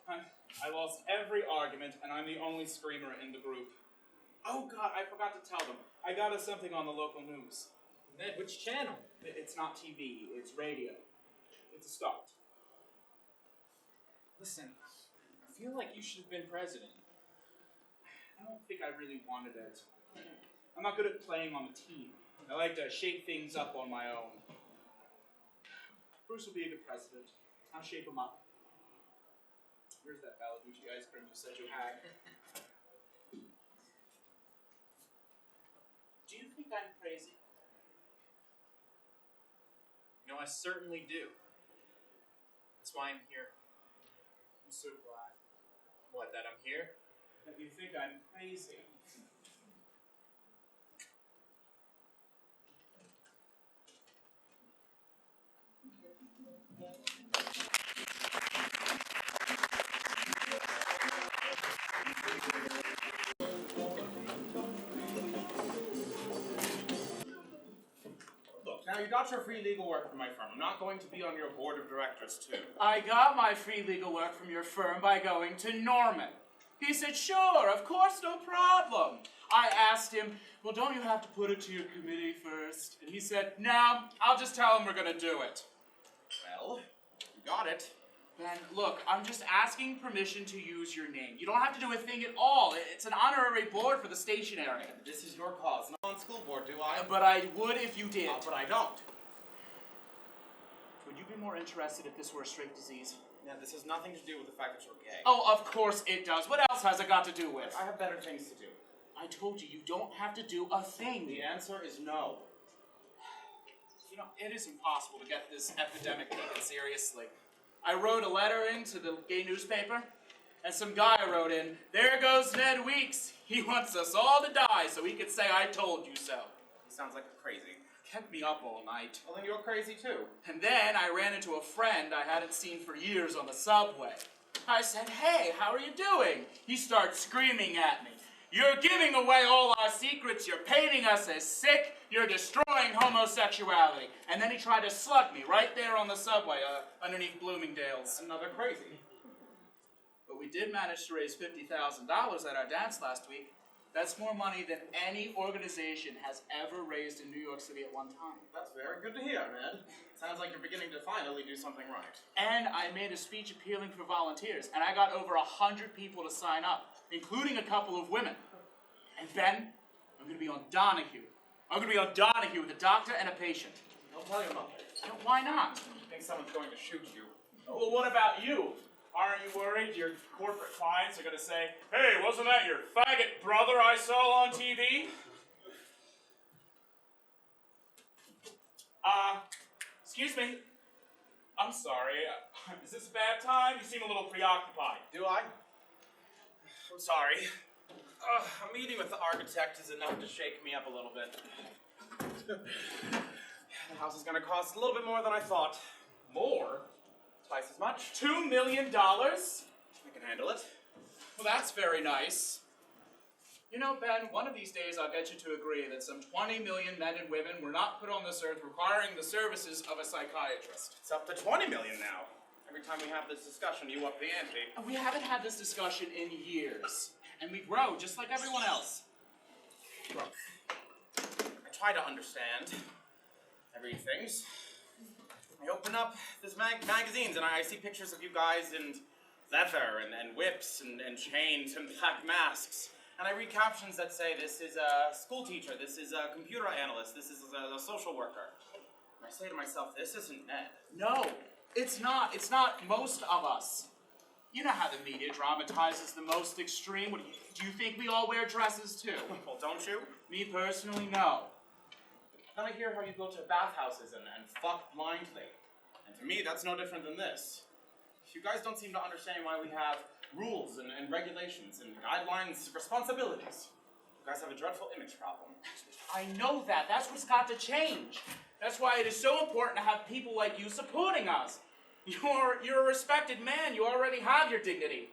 I lost every argument, and I'm the only screamer in the group. Oh God, I forgot to tell them. I got us something on the local news. Ned, which channel? It's not TV, it's radio. It's a start. Listen, I feel like you should have been president. I don't think I really wanted it. I'm not good at playing on the team. I like to shake things up on my own. Bruce will be a good president. I'll shape him up. Where's that Balagucci ice cream you said you had? Do you think I'm crazy? No, I certainly do. That's why I'm here. I'm so glad What, that I'm here? that you think I'm crazy. Look, now you got your free legal work from my firm. I'm not going to be on your board of directors, too. I got my free legal work from your firm by going to Norman. He said, sure, of course, no problem. I asked him, well, don't you have to put it to your committee first? And he said, no, I'll just tell him we're going to do it. Well, you got it. Ben, look, I'm just asking permission to use your name. You don't have to do a thing at all. It's an honorary board for the stationery. This is your cause. Not on school board, do I? But I would if you did. But I don't. Would you be more interested if this were a straight disease? Yeah, this has nothing to do with the fact that you're gay. Oh, of course it does. What else has it got to do with? I have better things to do. I told you, you don't have to do a thing. The answer is no. You know, it is impossible to get this epidemic taken seriously. I wrote a letter into the gay newspaper, and some guy wrote in, there goes Ned Weeks. He wants us all to die so he could say, I told you so. He sounds like crazy. Kept me up all night. Well, then you're crazy, too. And then I ran into a friend I hadn't seen for years on the subway. I said, hey, how are you doing? He starts screaming at me. You're giving away all our secrets, you're painting us as sick, you're destroying homosexuality. And then he tried to slug me right there on the subway underneath Bloomingdale's. Another crazy. But we did manage to raise $50,000 at our dance last week. That's more money than any organization has ever raised in New York City at one time. That's very good to hear, Ned. Sounds like you're beginning to finally do something right. And I made a speech appealing for volunteers, and I got over 100 people to sign up, including a couple of women. And Ben, I'm going to be on Donahue. I'm going to be on Donahue with a doctor and a patient. Don't tell your mother. Now, why not? I think someone's going to shoot you. Well, what about you? Aren't you worried your corporate clients are going to say, hey, wasn't that your faggot brother I saw on TV? Excuse me. I'm sorry. Is this a bad time? You seem a little preoccupied. Do I? I'm sorry. A meeting with the architect is enough to shake me up a little bit. The house is going to cost a little bit more than I thought. More? Twice as much. $2 million? I can handle it. Well, that's very nice. You know, Ben, one of these days I'll get you to agree that some 20 million men and women were not put on this earth requiring the services of a psychiatrist. It's up to 20 million now. Every time we have this discussion, you up the ante. We haven't had this discussion in years, and we grow just like everyone else. Look, I try to understand everything. I open up this magazines and I see pictures of you guys in leather and whips and chains and black masks. And I read captions that say, this is a school teacher, this is a computer analyst, this is a social worker. And I say to myself, this isn't Ned. No, it's not. It's not most of us. You know how the media dramatizes the most extreme. Do you think we all wear dresses too? Well, don't you? Me personally, no. Then I hear how you go to bathhouses and fuck blindly. And to me, that's no different than this. You guys don't seem to understand why we have rules and regulations and guidelines, responsibilities. You guys have a dreadful image problem. I know that. That's what's got to change. That's why it is so important to have people like you supporting us. You're a respected man. You already have your dignity.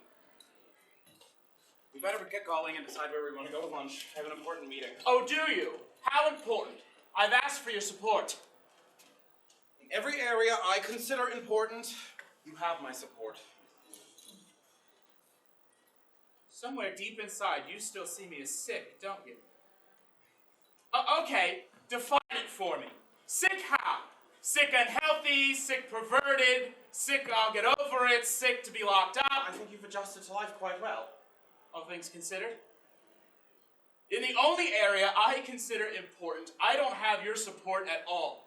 We better get going and decide where we want to go to lunch. I have an important meeting. Oh, do you? How important? I've asked for your support. In every area I consider important, you have my support. Somewhere deep inside, you still see me as sick, don't you? Okay, define it for me. Sick how? Sick unhealthy, sick perverted, sick I'll get over it, sick to be locked up. I think you've adjusted to life quite well. All things considered. In the only area I consider important, I don't have your support at all.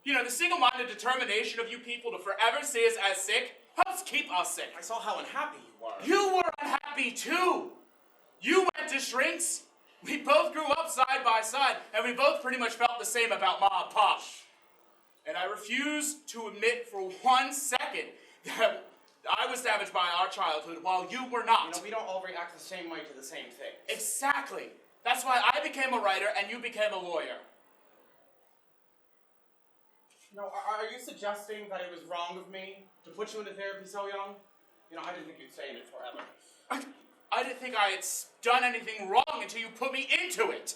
You know, the single-minded determination of you people to forever see us as sick helps keep us sick. I saw how unhappy you were. You were unhappy too. You went to shrinks. We both grew up side by side, and we both pretty much felt the same about Ma and Pop. And I refuse to admit for 1 second that I was damaged by our childhood while you were not. You know, we don't all react the same way to the same thing. Exactly. That's why I became a writer and you became a lawyer. You know, are you suggesting that it was wrong of me to put you into therapy so young? You know, I didn't think you'd stay in it forever. I didn't think I had done anything wrong until you put me into it.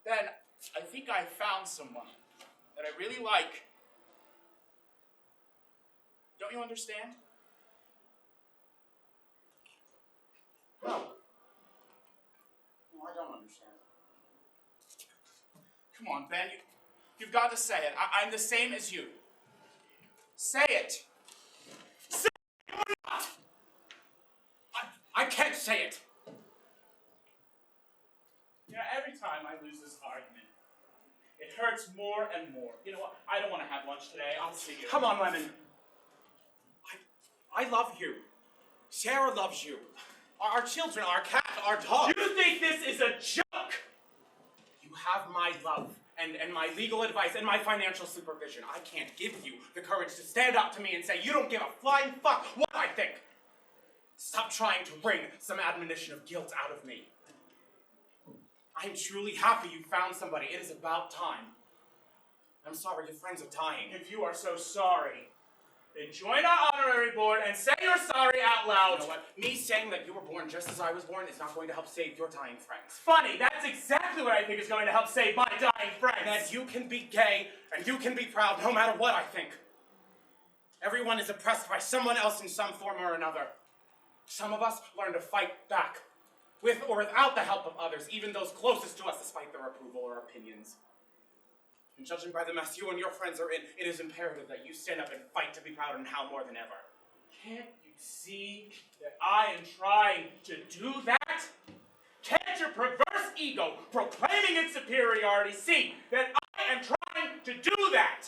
Then, I think I found someone that I really like. Don't you understand? No. No, I don't understand. Come on, Ben. You've got to say it. I'm the same as you. Say it. Say it or not! I can't say it. You know, every time I lose this argument, it hurts more and more. You know what? I don't want to have lunch today. I'll see you. Come on, Lemon. I love you. Sarah loves you. Our children, our cat, our dog. You think this is a joke? You have my love and my legal advice and my financial supervision. I can't give you the courage to stand up to me and say you don't give a flying fuck what I think. Stop trying to wring some admonition of guilt out of me. I am truly happy you found somebody. It is about time. I'm sorry your friends are dying. If you are so sorry, then join our honorary board and say you're sorry out loud. You know what? Me saying that you were born just as I was born is not going to help save your dying friends. Funny, that's exactly what I think is going to help save my dying friends. That you can be gay and you can be proud no matter what I think. Everyone is oppressed by someone else in some form or another. Some of us learn to fight back, with or without the help of others, even those closest to us, despite their approval or opinions. And judging by the mess you and your friends are in, it is imperative that you stand up and fight to be proud now more than ever. Can't you see that I am trying to do that? Can't your perverse ego, proclaiming its superiority, see that I am trying to do that?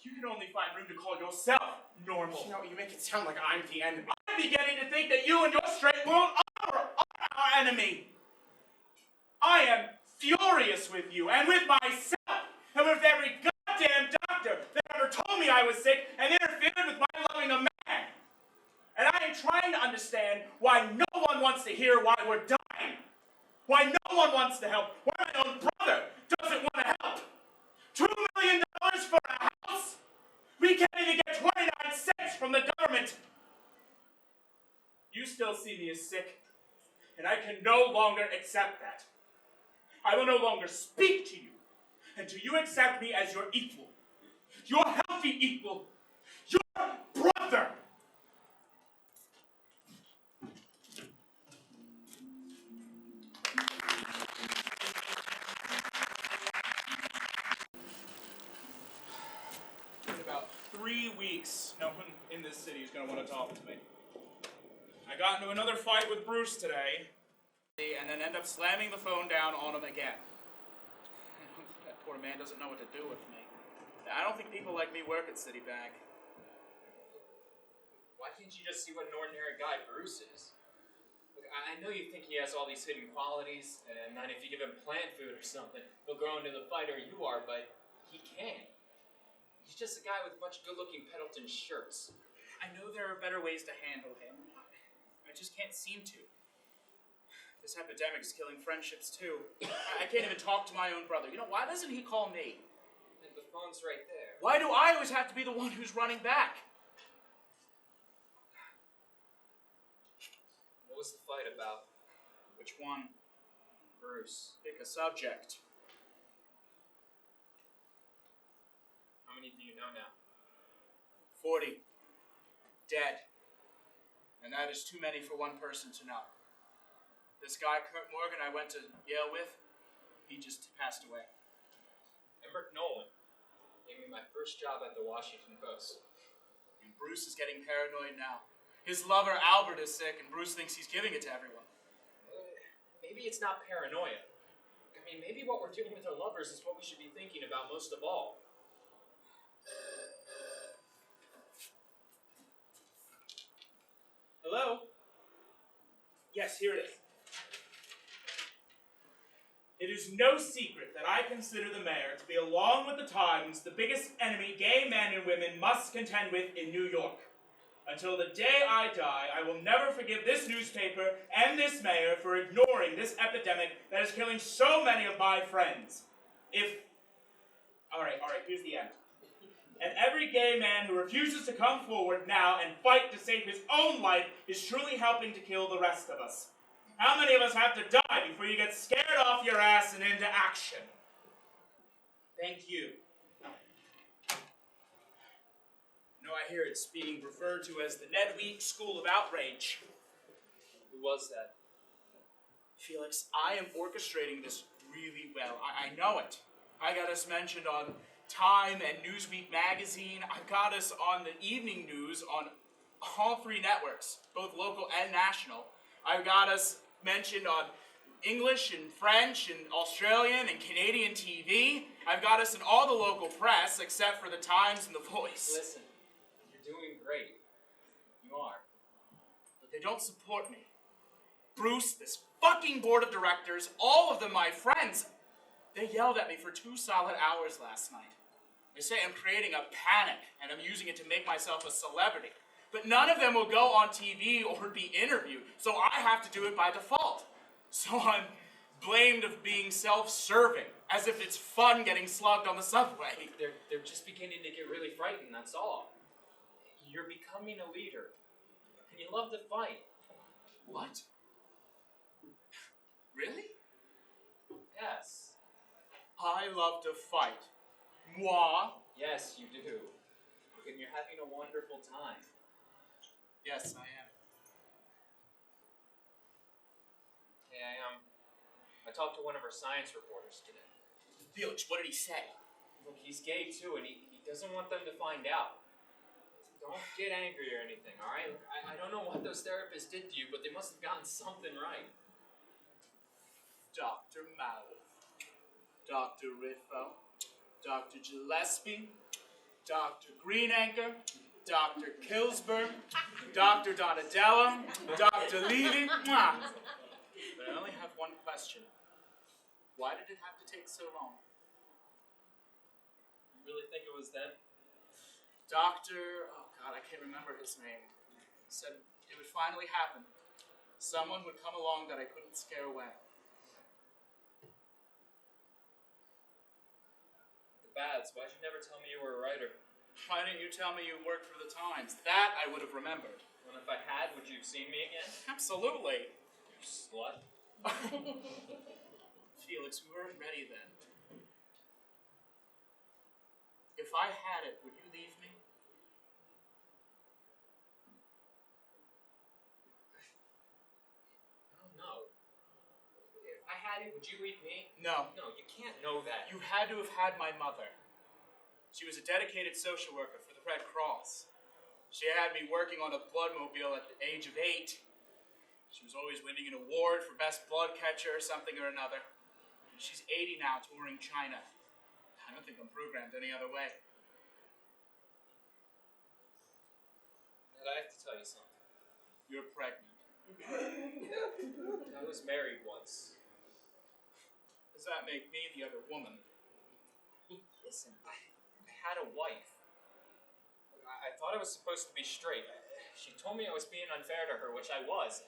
You can only find room to call yourself normal. You know, you make it sound like I'm the enemy. I'm beginning to think that you and your straight world are our enemy. I am furious with you and with myself and with every goddamn doctor doctor that ever told me I was sick and interfered with my loving a man. And I am trying to understand why no one wants to hear why we're dying. Why no one wants to help. Why my own brother doesn't want to help. $2 million for a house? We can't even get 29 cents from the government. You still see me as sick, and I can no longer accept that. I will no longer speak to you until you accept me as your equal. Your healthy equal. Your brother. In about 3 weeks, no one in this city is going to want to talk to me. I got into another fight with Bruce today, and then end up slamming the phone down on him again. That poor man doesn't know what to do with me. I don't think people like me work at Citibank. Why can't you just see what an ordinary guy Bruce is? Look, I know you think he has all these hidden qualities, and that if you give him plant food or something, he'll grow into the fighter you are, but he can't. He's just a guy with a bunch of good-looking Pendleton shirts. I know there are better ways to handle him. I just can't seem to. This epidemic's killing friendships, too. I can't even talk to my own brother. You know, why doesn't he call me? And the phone's right there. Why do I always have to be the one who's running back? What was the fight about? Which one? Bruce. Pick a subject. How many do you know now? 40. Dead. And that is too many for one person to know. This guy, Kurt Morgan, I went to Yale with, he just passed away. Emmert Nolan gave me my first job at the Washington Post. And Bruce is getting paranoid now. His lover, Albert, is sick, and Bruce thinks he's giving it to everyone. Maybe it's not paranoia. I mean, maybe what we're doing with our lovers is what we should be thinking about most of all. Hello? Yes, here it is. It is no secret that I consider the mayor to be, along with the Times, the biggest enemy gay men and women must contend with in New York. Until the day I die, I will never forgive this newspaper and this mayor for ignoring this epidemic that is killing so many of my friends. All right, here's the end. And every gay man who refuses to come forward now and fight to save his own life is truly helping to kill the rest of us. How many of us have to die before you get scared off your ass and into action? Thank you. No, I hear it's being referred to as the Ned Week School of Outrage. Who was that? Felix, I am orchestrating this really well. I know it. I got us mentioned on Time and Newsweek magazine. I got us on the evening news on all 3 networks, both local and national. I got us mentioned on English and French and Australian and Canadian TV. I've got us in all the local press except for the Times and the Voice. Listen, you're doing great. You are. But they don't support me. Bruce, this fucking board of directors, all of them my friends, they yelled at me for 2 solid hours last night. They say I'm creating a panic and I'm using it to make myself a celebrity. But none of them will go on TV or be interviewed, so I have to do it by default. So I'm blamed of being self-serving, as if it's fun getting slugged on the subway. They're just beginning to get really frightened, that's all. You're becoming a leader. And you love to fight. What? Really? Yes. I love to fight. Moi? Yes, you do. And you're having a wonderful time. Yes, I am. Hey, I talked to one of our science reporters today. Felix, what did he say? Look, he's gay too, and he doesn't want them to find out. Don't get angry or anything, alright? Look, I don't know what those therapists did to you, but they must have gotten something right. Dr. Mouth, Dr. Riffo, Dr. Gillespie, Dr. Greenanchor, Dr. Kilsburg, Dr. Donadella, Dr. Levy. Mwah. But I only have one question. Why did it have to take so long? really think it was them? Doctor, oh God, I can't remember his name, said it would finally happen. Someone would come along that I couldn't scare away. The Bads, why'd you never tell me you were a writer? Why didn't you tell me you worked for the Times? That I would have remembered. And if I had, would you have seen me again? Absolutely. You slut. Felix, we weren't ready then. If I had it, would you leave me? I don't know. If I had it, would you leave me? No. No, you can't know that. You had to have had my mother. She was a dedicated social worker for the Red Cross. She had me working on a bloodmobile at the age of 8. She was always winning an award for best blood catcher or something or another. And she's 80 now, touring China. I don't think I'm programmed any other way. Ned, I have to tell you something. You're pregnant. I was married once. Does that make me the other woman? Listen, I had a wife. I thought I was supposed to be straight. She told me I was being unfair to her, which I was.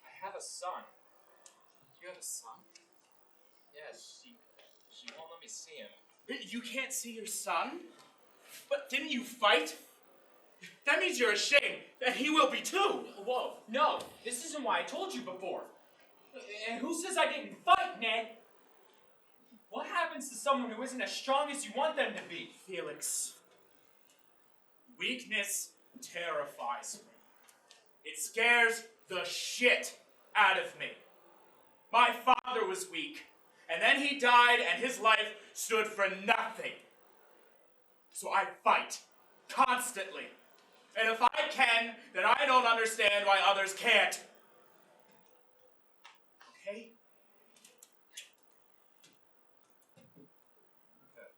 I have a son. You have a son? Yes, she won't let me see him. You can't see your son? But didn't you fight? That means you're ashamed that he will be too. Whoa, no, this isn't why I told you before. And who says I didn't fight, Ned? What happens to someone who isn't as strong as you want them to be? Felix, weakness terrifies me. It scares the shit out of me. My father was weak, and then he died and his life stood for nothing. So I fight, constantly. And if I can, then I don't understand why others can't. Okay? Okay.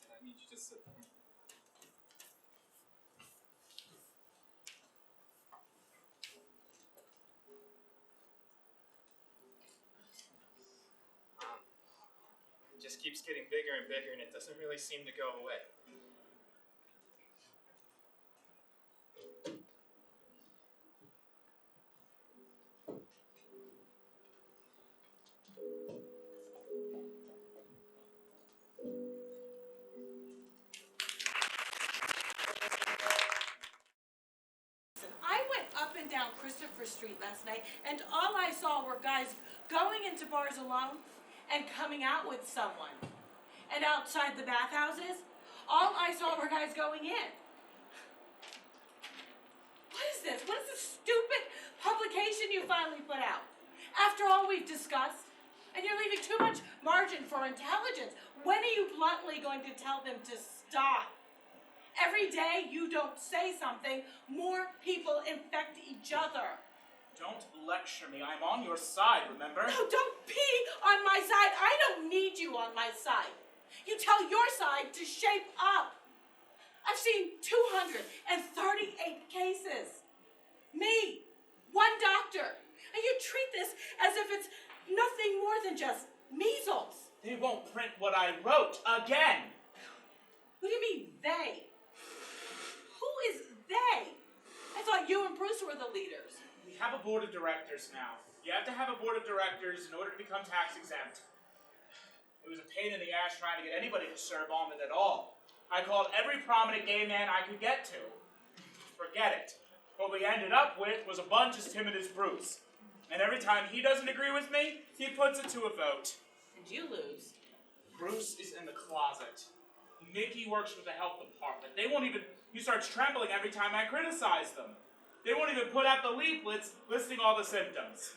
And I need you to sit down. It just keeps getting bigger and bigger, and it doesn't really seem to go away. I went up and down Christopher Street last night, and all I saw were guys going into bars alone and coming out with someone. And outside the bathhouses, all I saw were guys going in. What is this? What is this stupid publication you finally put out? After all we've discussed, and you're leaving too much margin for intelligence. When are you bluntly going to tell them to stop? Every day you don't say something, more people infect each other. Don't lecture me. I'm on your side, remember? No, don't be on my side. I don't need you on my side. You tell your side to shape up. I've seen 238 cases. Me, one doctor. And you treat this as if it's nothing more than just measles. They won't print what I wrote again. What do you mean, they? Who is they? I thought you and Bruce were the leaders. We have a board of directors now. You have to have a board of directors in order to become tax exempt. It was a pain in the ass trying to get anybody to serve on it at all. I called every prominent gay man I could get to. Forget it. What we ended up with was a bunch as timid as Bruce. And every time he doesn't agree with me, he puts it to a vote. And you lose. Bruce is in the closet. Nikki works with the health department. He starts trembling every time I criticize them. They won't even put out the leaflets listing all the symptoms.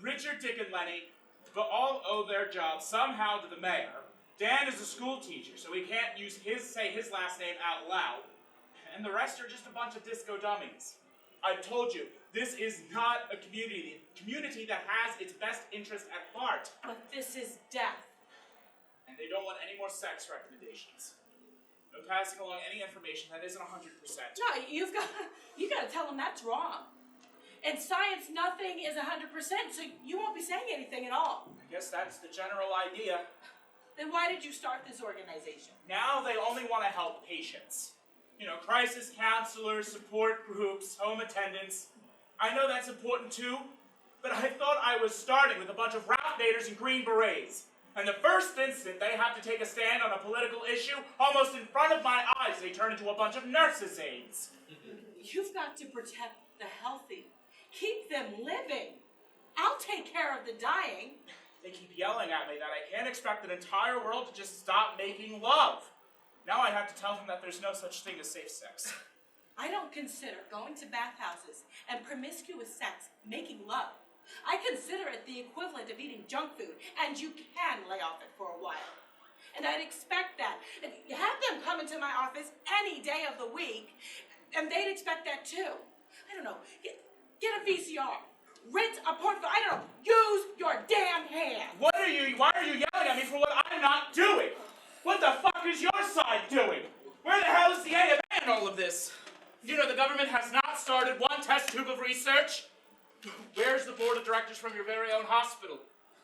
Richard, Dick, and Lenny all owe their jobs somehow to the mayor. Dan is a school teacher, so he can't say his last name out loud. And the rest are just a bunch of disco dummies. I've told you, this is not a community that has its best interest at heart. But this is death. And they don't want any more sex recommendations. No passing along any information that isn't 100%. No, you got to tell them that's wrong. In science, nothing is 100%, so you won't be saying anything at all. I guess that's the general idea. Then why did you start this organization? Now they only want to help patients. You know, crisis counselors, support groups, home attendants. I know that's important too, but I thought I was starting with a bunch of route naders and Green Berets. And the first instant they have to take a stand on a political issue, almost in front of my eyes, they turn into a bunch of nurses' aides. You've got to protect the healthy. Keep them living. I'll take care of the dying. They keep yelling at me that I can't expect an entire world to just stop making love. Now I have to tell them that there's no such thing as safe sex. I don't consider going to bathhouses and promiscuous sex making love. I consider it the equivalent of eating junk food, and you can lay off it for a while. And I'd expect that. And have them come into my office any day of the week, and they'd expect that too. I don't know, get a VCR, rent a portfolio, I don't know, use your damn hand. Why are you yelling at me for what I'm not doing? What the fuck is your side doing? Where the hell is the A of A in all of this? You know, the government has not started one test tube of research. Where's the board of directors from your very own hospital?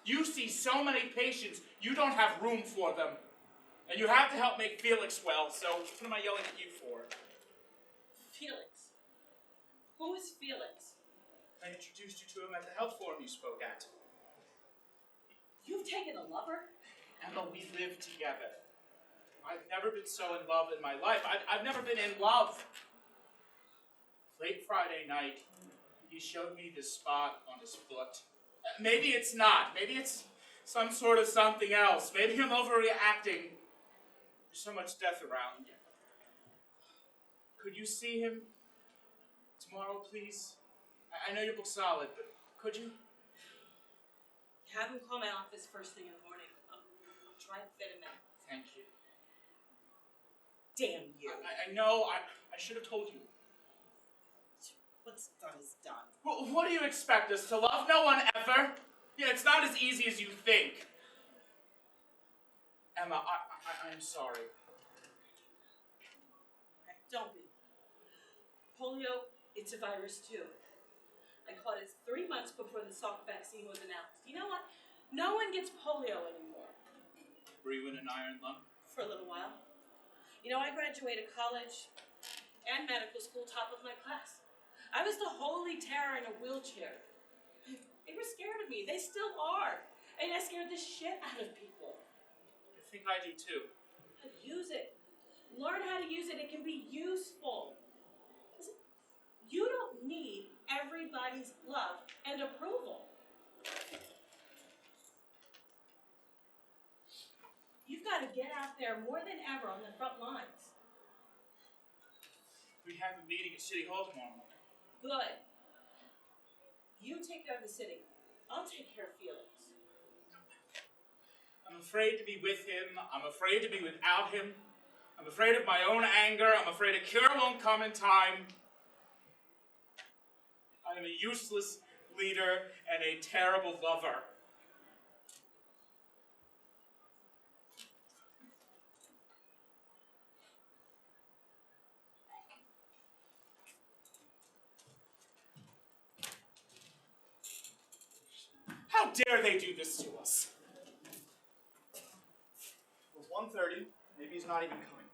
You see so many patients, you don't have room for them. And you have to help make Felix well, so what am I yelling at you for? Felix? Who is Felix? I introduced you to him at the health forum you spoke at. You've taken a lover? Emma, we live together. I've never been so in love in my life. I've never been in love. Late Friday night, he showed me this spot on his foot. Maybe it's not. Maybe it's some sort of something else. Maybe I'm overreacting. There's so much death around. Could you see him tomorrow, please? I know you're booked solid, but could you? Have him call my office first thing in the morning. I'll try and fit him in. Thank you. Damn you. I know. I should have told you. What's done is done. Well, what do you expect us to love? No one ever. Yeah, it's not as easy as you think. Emma, I'm sorry. Don't be. Polio, it's a virus too. I caught it 3 months before the Salk vaccine was announced. You know what? No one gets polio anymore. Were you in an iron lung? For a little while. You know, I graduated college and medical school top of my class. I was the holy terror in a wheelchair. They were scared of me. They still are. And I scared the shit out of people. I think I do too. Use it. Learn how to use it. It can be useful. Listen, you don't need everybody's love and approval. You've got to get out there more than ever on the front lines. We have a meeting at City Hall tomorrow morning. Good. You take care of the city. I'll take care of Felix. I'm afraid to be with him. I'm afraid to be without him. I'm afraid of my own anger. I'm afraid a cure won't come in time. I am a useless leader and a terrible lover. How dare they do this to us? It was 1:30. Maybe he's not even coming.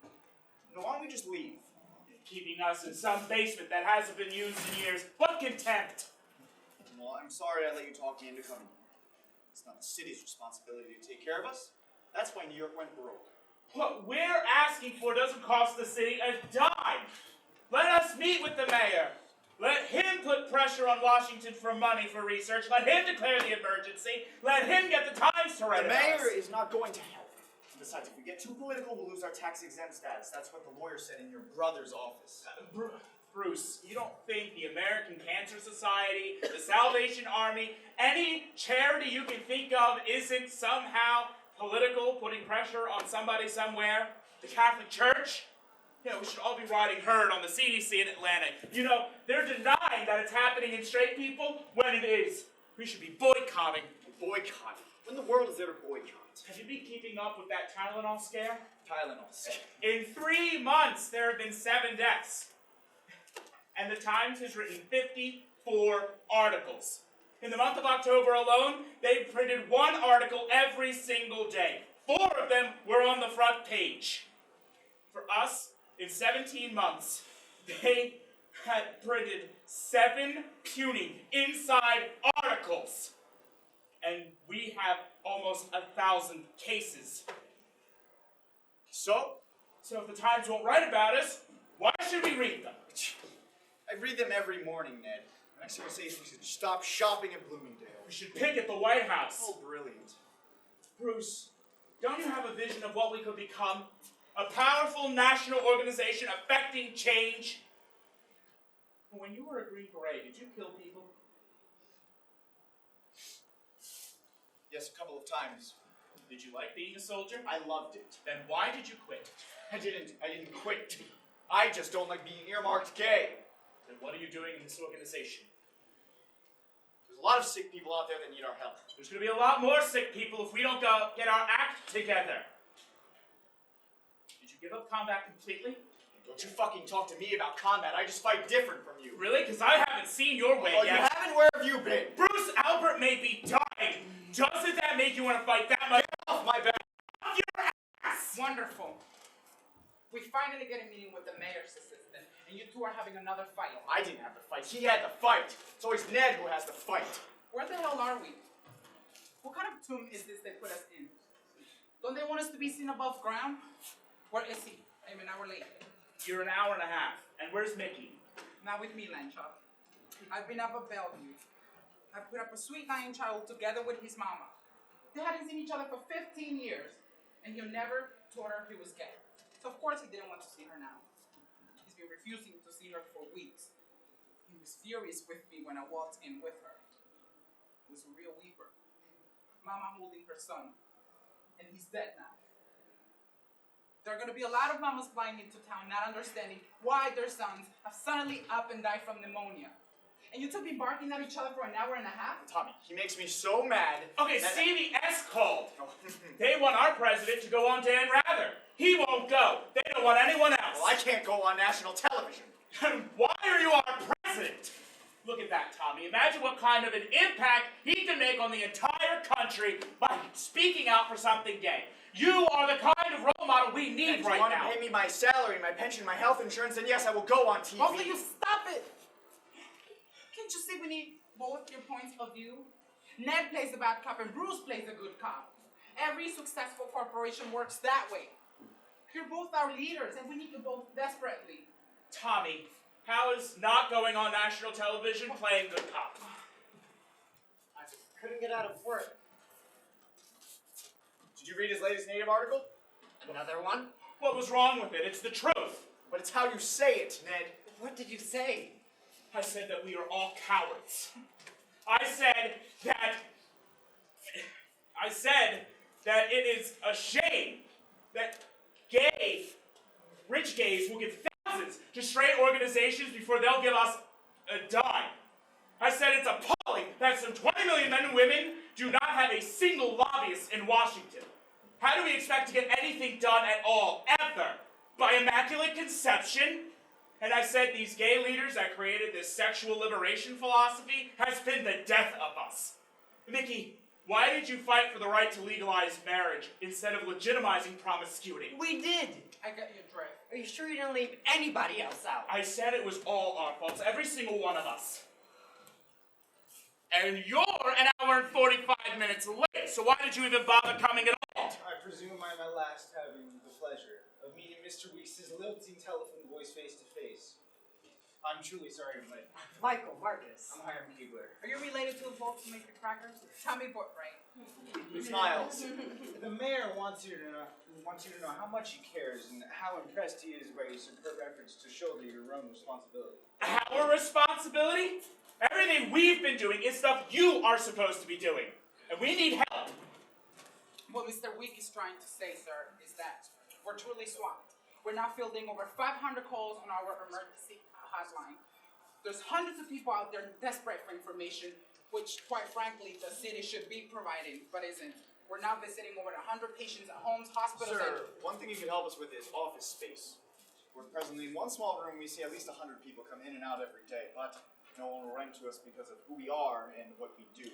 No, why don't we just leave? Keeping us in some basement that hasn't been used in years. What contempt! Well, I'm sorry I let you talk me into coming. It's not the city's responsibility to take care of us. That's why New York went broke. What we're asking for doesn't cost the city a dime. Let us meet with the mayor. Let him put pressure on Washington for money for research. Let him declare the emergency. Let him get the Times to write The about mayor us. is not going to help. Besides, if we get too political, we'll lose our tax-exempt status. That's what the lawyer said in your brother's office. Bruce, you don't think the American Cancer Society, the Salvation Army, any charity you can think of isn't somehow political, putting pressure on somebody somewhere? The Catholic Church? You know, we should all be riding herd on the CDC in Atlanta. You know, they're denying that it's happening in straight people when it is. We should be boycotting. Boycott? When in the world is there to boycott? Have you been keeping up with that Tylenol scare? Tylenol scare. In 3 months, there have been 7 deaths. And the Times has written 54 articles. In the month of October alone, they printed one article every single day. 4 of them were on the front page. For us, in 17 months, they had printed 7 puny inside articles. And we have almost 1,000 cases. So? So if the Times won't write about us, why should we read them? I read them every morning, Ned. Next thing I say is we should stop shopping at Bloomingdale. We should picket the White House. Oh, brilliant. Bruce, don't you have a vision of what we could become? A powerful national organization affecting change? When you were a Green Beret, did you kill people? Yes, a couple of times. Did you like being a soldier? I loved it. Then why did you quit? I didn't quit. I just don't like being earmarked gay. Then what are you doing in this organization? There's a lot of sick people out there that need our help. There's going to be a lot more sick people if we don't go get our act together. Did you give up combat completely? Don't you fucking talk to me about combat. I just fight different from you. Really? Because I haven't seen your way yet. You haven't? Where have you been? Bruce Albert may be dying. Doesn't that make you want to fight that much? Get off my back. Off your ass! Wonderful. We finally get a meeting with the mayor's assistant, and you two are having another fight. I didn't have the fight. He had the fight. It's always Ned who has the fight. Where the hell are we? What kind of tomb is this they put us in? Don't they want us to be seen above ground? Where is he? I'm an hour late. You're an hour and a half. And where's Mickey? Not with me, Lanchop. I've been up at Bellevue. I put up a sweet lion child together with his mama. They hadn't seen each other for 15 years, and he never told her he was gay. So of course he didn't want to see her now. He's been refusing to see her for weeks. He was furious with me when I walked in with her. It was a real weeper. Mama holding her son, and he's dead now. There are going to be a lot of mamas flying into town not understanding why their sons have suddenly up and died from pneumonia. And you two be barking at each other for an hour and a half? Tommy, he makes me so mad. Okay, CBS called. They want our president to go on Dan Rather. He won't go. They don't want anyone else. Well, I can't go on national television. Why are you our president? Look at that, Tommy. Imagine what kind of an impact he can make on the entire country by speaking out for something gay. You are the kind of role model we need right now. If you want to pay me my salary, my pension, my health insurance, then yes, I will go on TV. Also, you stop it! Can't you see we need both your points of view? Ned plays a bad cop and Bruce plays a good cop. Every successful corporation works that way. You're both our leaders and we need you both desperately. Tommy, how is not going on national television playing good cop? I couldn't get out of work. Did you read his latest Native article? Another one? What was wrong with it? It's the truth. But it's how you say it, Ned. What did you say? I said that we are all cowards. I said that it is a shame that rich gays will give thousands to straight organizations before they'll give us a dime. I said it's appalling that some 20 million men and women do not have a single lobbyist in Washington. How do we expect to get anything done at all, ever? By immaculate conception? And I said these gay leaders that created this sexual liberation philosophy has been the death of us. Mickey, why did you fight for the right to legalize marriage instead of legitimizing promiscuity? We did! I got your drift. Are you sure you didn't leave anybody else out? I said it was all our fault, every single one of us. And you're an hour and 45 minutes late, so why did you even bother coming at all? I presume I'm at last having the pleasure of meeting Mr. Weeks' lilting telephone voice face to face. I'm truly sorry I'm late. Michael, Marcus. I'm Hiram Keebler. Are you related to the folks who make the crackers? Tell me what, right? He smiles. The mayor wants you to know how much he cares and how impressed he is by your superb efforts to shoulder your own responsibility. Our responsibility? Everything we've been doing is stuff you are supposed to be doing. And we need help. What Mr. Week is trying to say, sir, is that we're truly swamped. We're now fielding over 500 calls on our emergency hotline. There's hundreds of people out there desperate for information, which, quite frankly, the city should be providing, but isn't. We're now visiting over 100 patients at homes, hospitals, Sir, one thing you can help us with is office space. We're presently in one small room. We see at least 100 people come in and out every day, but No one will rent to us because of who we are and what we do.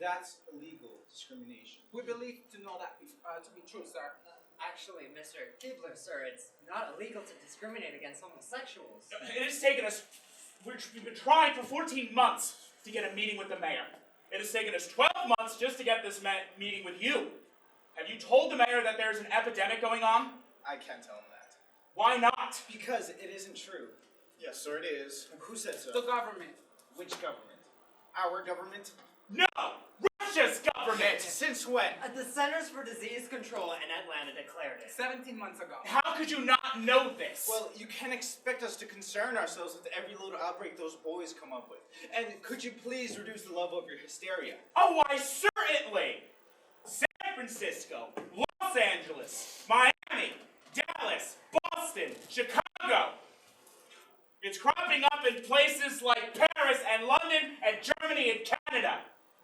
That's illegal discrimination. We believe to know that to be true, sir. Actually, Mr. Kibler, sir, it's not illegal to discriminate against homosexuals. It has taken us, we've been trying for 14 months to get a meeting with the mayor. It has taken us 12 months just to get this meeting with you. Have you told the mayor that there's an epidemic going on? I can't tell him that. Why not? Because it isn't true. Yes, sir, it is. Who said so? The government. Which government? Our government? No! Russia's government! Since when? The Centers for Disease Control in Atlanta declared it. 17 months ago. How could you not know this? Well, you can't expect us to concern ourselves with every little outbreak those boys come up with. And could you please reduce the level of your hysteria? Oh, why, certainly! San Francisco, Los Angeles, Miami, Dallas, Boston, Chicago. It's cropping up in places like Paris and London and Germany and Canada.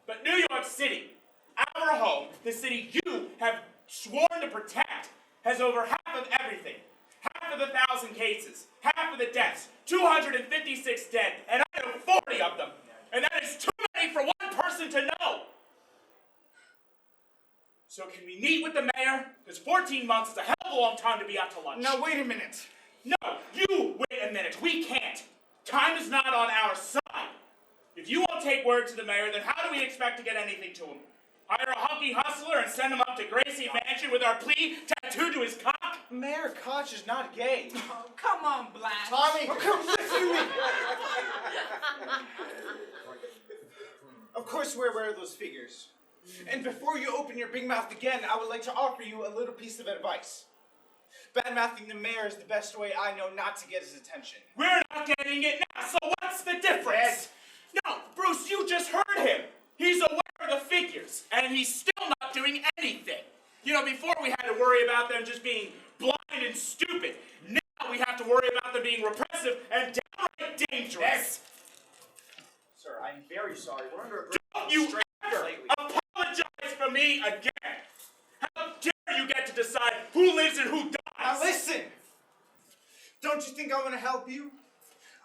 But New York City, our home, the city you have sworn to protect, has over half of everything. Half of the 1,000 cases, half of the deaths, 256 dead, and I know 40 of them. And that is too many for one person to know. So can we meet with the mayor? Because 14 months is a hell of a long time to be out to lunch. Now, wait a minute. No, you wait a minute. We can't. Time is not on our side. If you won't take word to the mayor, then how do we expect to get anything to him? Hire a hunky hustler and send him up to Gracie Mansion with our plea tattooed to his cock? Mayor Koch is not gay. Oh, come on, Blanche. Tommy, come listen to me. Of course we're aware of those figures. And before you open your big mouth again, I would like to offer you a little piece of advice. Bad-mouthing the mayor is the best way I know not to get his attention. We're not getting it now, so what's the difference? No, Bruce, you just heard him. He's aware of the figures, and he's still not doing anything. You know, before we had to worry about them just being blind and stupid. Now we have to worry about them being repressive and downright dangerous. Sir, I'm very sorry. We're under a Don't you ever apologize for me again. How dare you get to decide who lives and who dies? Now listen! Don't you think I want to help you?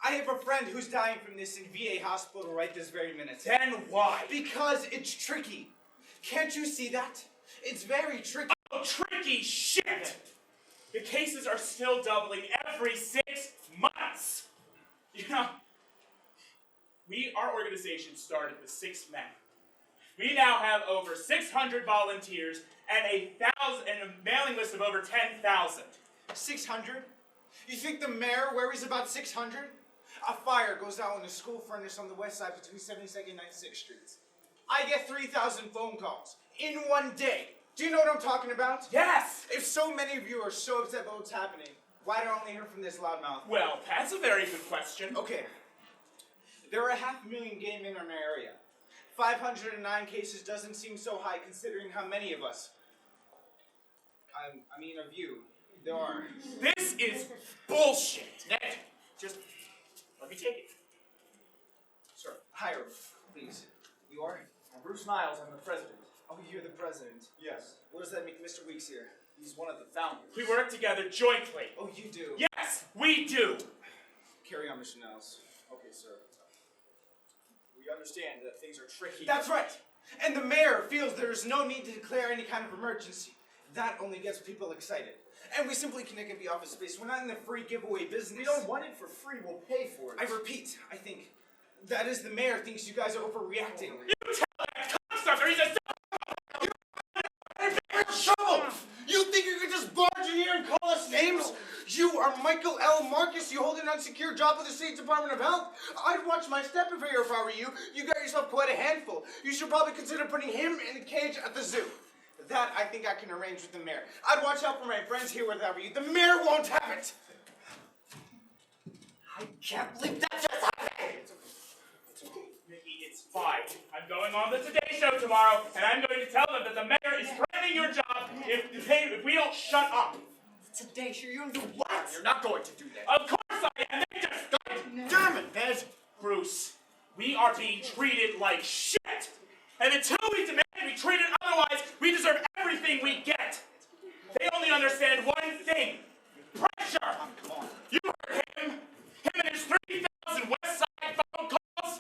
I have a friend who's dying from this in VA hospital right this very minute. Then why? Because it's tricky. Can't you see that? It's very tricky. Oh, tricky shit! The cases are still doubling every 6 months. You know, our organization started with 6 men. We now have over 600 volunteers and a mailing list of over 10,000. 600? You think the mayor worries about 600? A fire goes out in a school furnace on the west side between 72nd and 96th Streets. I get 3,000 phone calls in one day. Do you know what I'm talking about? Yes! If so many of you are so upset about what's happening, why do I only hear from this loudmouth? Well, that's a very good question. Okay. There are 500,000 gay men in our area. 509 cases doesn't seem so high considering how many of us. I mean of you. There are. This is bullshit. Ned, just let me take it. Sir, hire him, please. You are? I'm Bruce Niles. I'm the president. Oh, you're the president. Yes. What does that make Mr. Weeks here? He's one of the founders. We work together jointly. Oh, you do? Yes, we do. Carry on, Mr. Niles. Okay, sir. We understand that things are tricky. That's right. And the mayor feels there is no need to declare any kind of emergency. That only gets people excited. And we simply cannot give the office space. We're not in the free giveaway business. We don't want it for free. We'll pay for it. I repeat, I think that is the mayor thinks you guys are overreacting. You tell that cocksucker he's a You're in trouble! You think you can just barge in here and call us names? You are Michael L. Marcus. You hold an unsecured job with the State Department of Health. I'd watch my step if I were you. You got yourself quite a handful. You should probably consider putting him in a cage at the zoo. That I think I can arrange with the mayor. I'd watch out for my friends here if I were you. The mayor won't have it. I can't believe that just happened. Mickey, it's fine. I'm going on the Today Show tomorrow, and I'm going to tell them that the mayor is threatening your job if we don't shut up. Today, sure, you're gonna do what? You're not going to do that. Of course I am. They just Damn it, Ned. Bruce, we are being treated like shit. And until we demand to be treated otherwise, we deserve everything we get. They only understand one thing. Pressure. Come on. You heard him. Him and his 3,000 West Side phone calls.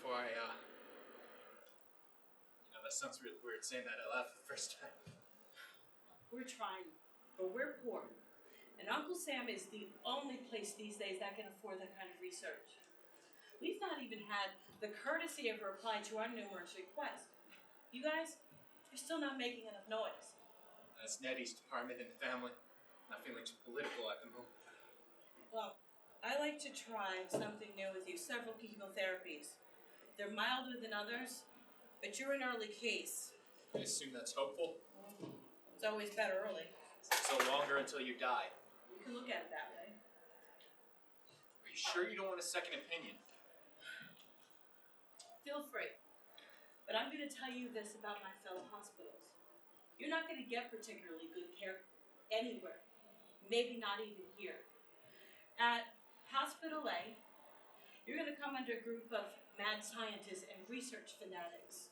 before I, that sounds really weird saying that out loud for the first time. We're trying, but we're poor. And Uncle Sam is the only place these days that can afford that kind of research. We've not even had the courtesy of reply to our numerous requests. You guys, you're still not making enough noise. That's Nettie's department in the family. Not feeling too political at the moment. Well, I like to try something new with you, several chemotherapies. They're milder than others, but you're an early case. I assume that's hopeful. It's always better early. So longer until you die. You can look at it that way. Are you sure you don't want a second opinion? Feel free. But I'm going to tell you this about my fellow hospitals. You're not going to get particularly good care anywhere. Maybe not even here. At Hospital A, you're going to come under a group of mad scientists and research fanatics.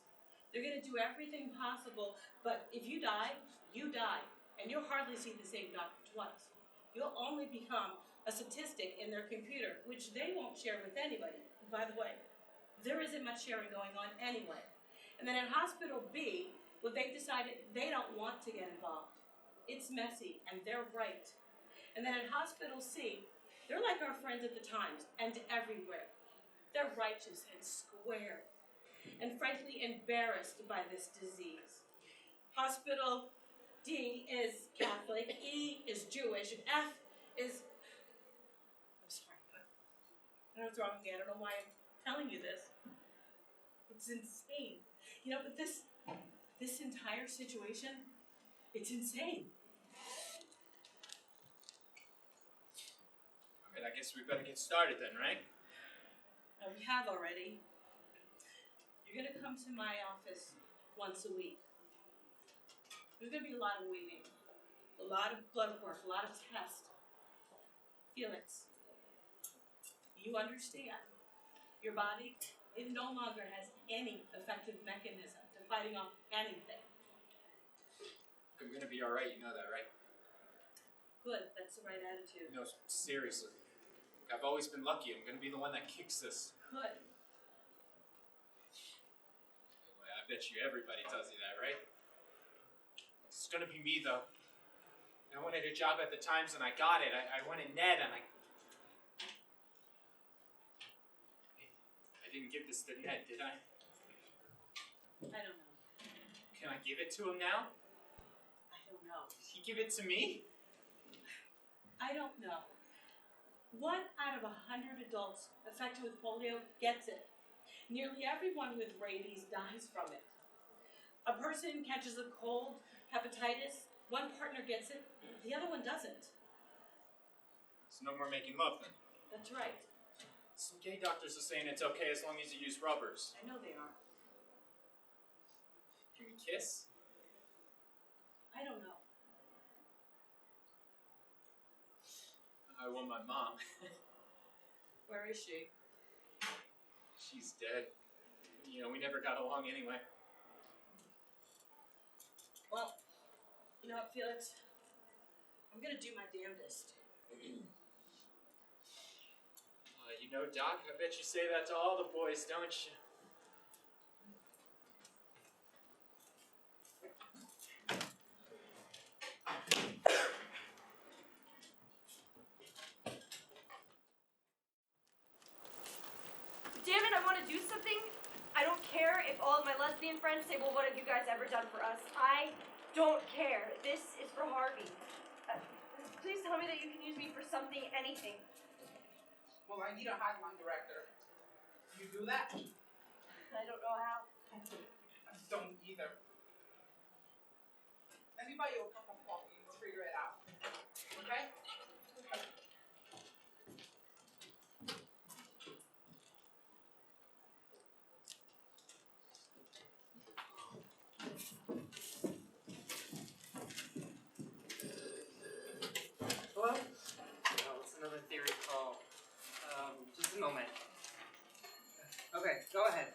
They're going to do everything possible, but if you die, you die. And you'll hardly see the same doctor twice. You'll only become a statistic in their computer, which they won't share with anybody. And by the way, there isn't much sharing going on anyway. And then at Hospital B, well, they decided they don't want to get involved. It's messy, and they're right. And then at Hospital C, they're like our friends at the Times and everywhere. They're righteous and square, and frankly embarrassed by this disease. Hospital D is Catholic, E is Jewish, F is... I'm sorry, I know what's wrong with me. I don't know why I'm telling you this. It's insane. You know, but this entire situation, it's insane. Alright, I guess we better get started then, right? Now, we have already. You're going to come to my office once a week. There's going to be a lot of waiting, a lot of blood work, a lot of tests. Felix, you understand. Your body, it no longer has any effective mechanism to fighting off anything. I'm gonna be alright, you know that, right? Good, that's the right attitude. No, seriously. I've always been lucky. I'm gonna be the one that kicks this. Good. Anyway, I bet you everybody tells you that, right? It's gonna be me, though. I wanted a job at the Times and I got it. I wanted Ned and I didn't give this to Ned, did I? I don't know. Can I give it to him now? I don't know. Did he give it to me? I don't know. 1 out of 100 adults affected with polio gets it. Nearly everyone with rabies dies from it. A person catches a cold, hepatitis, one partner gets it, the other one doesn't. So no more making love then? That's right. Some gay doctors are saying it's okay as long as you use rubbers. I know they are. Can we kiss? I don't know. I want my mom. Where is she? She's dead. You know, we never got along anyway. Well, you know what, Felix? I'm gonna do my damnedest. You know, Doc, I bet you say that to all the boys, don't you? Damn it, I want to do something. I don't care if all of my lesbian friends say, well, what have you guys ever done for us? I don't care. This is for Harvey. Please tell me that you can use me for something, anything. Well, I need a hotline director. You do that? I don't know how. I don't either. Let me buy you a cup of coffee. We'll figure it out. Okay? Hello? Oh, it's another theory call. Just a moment. Okay, go ahead.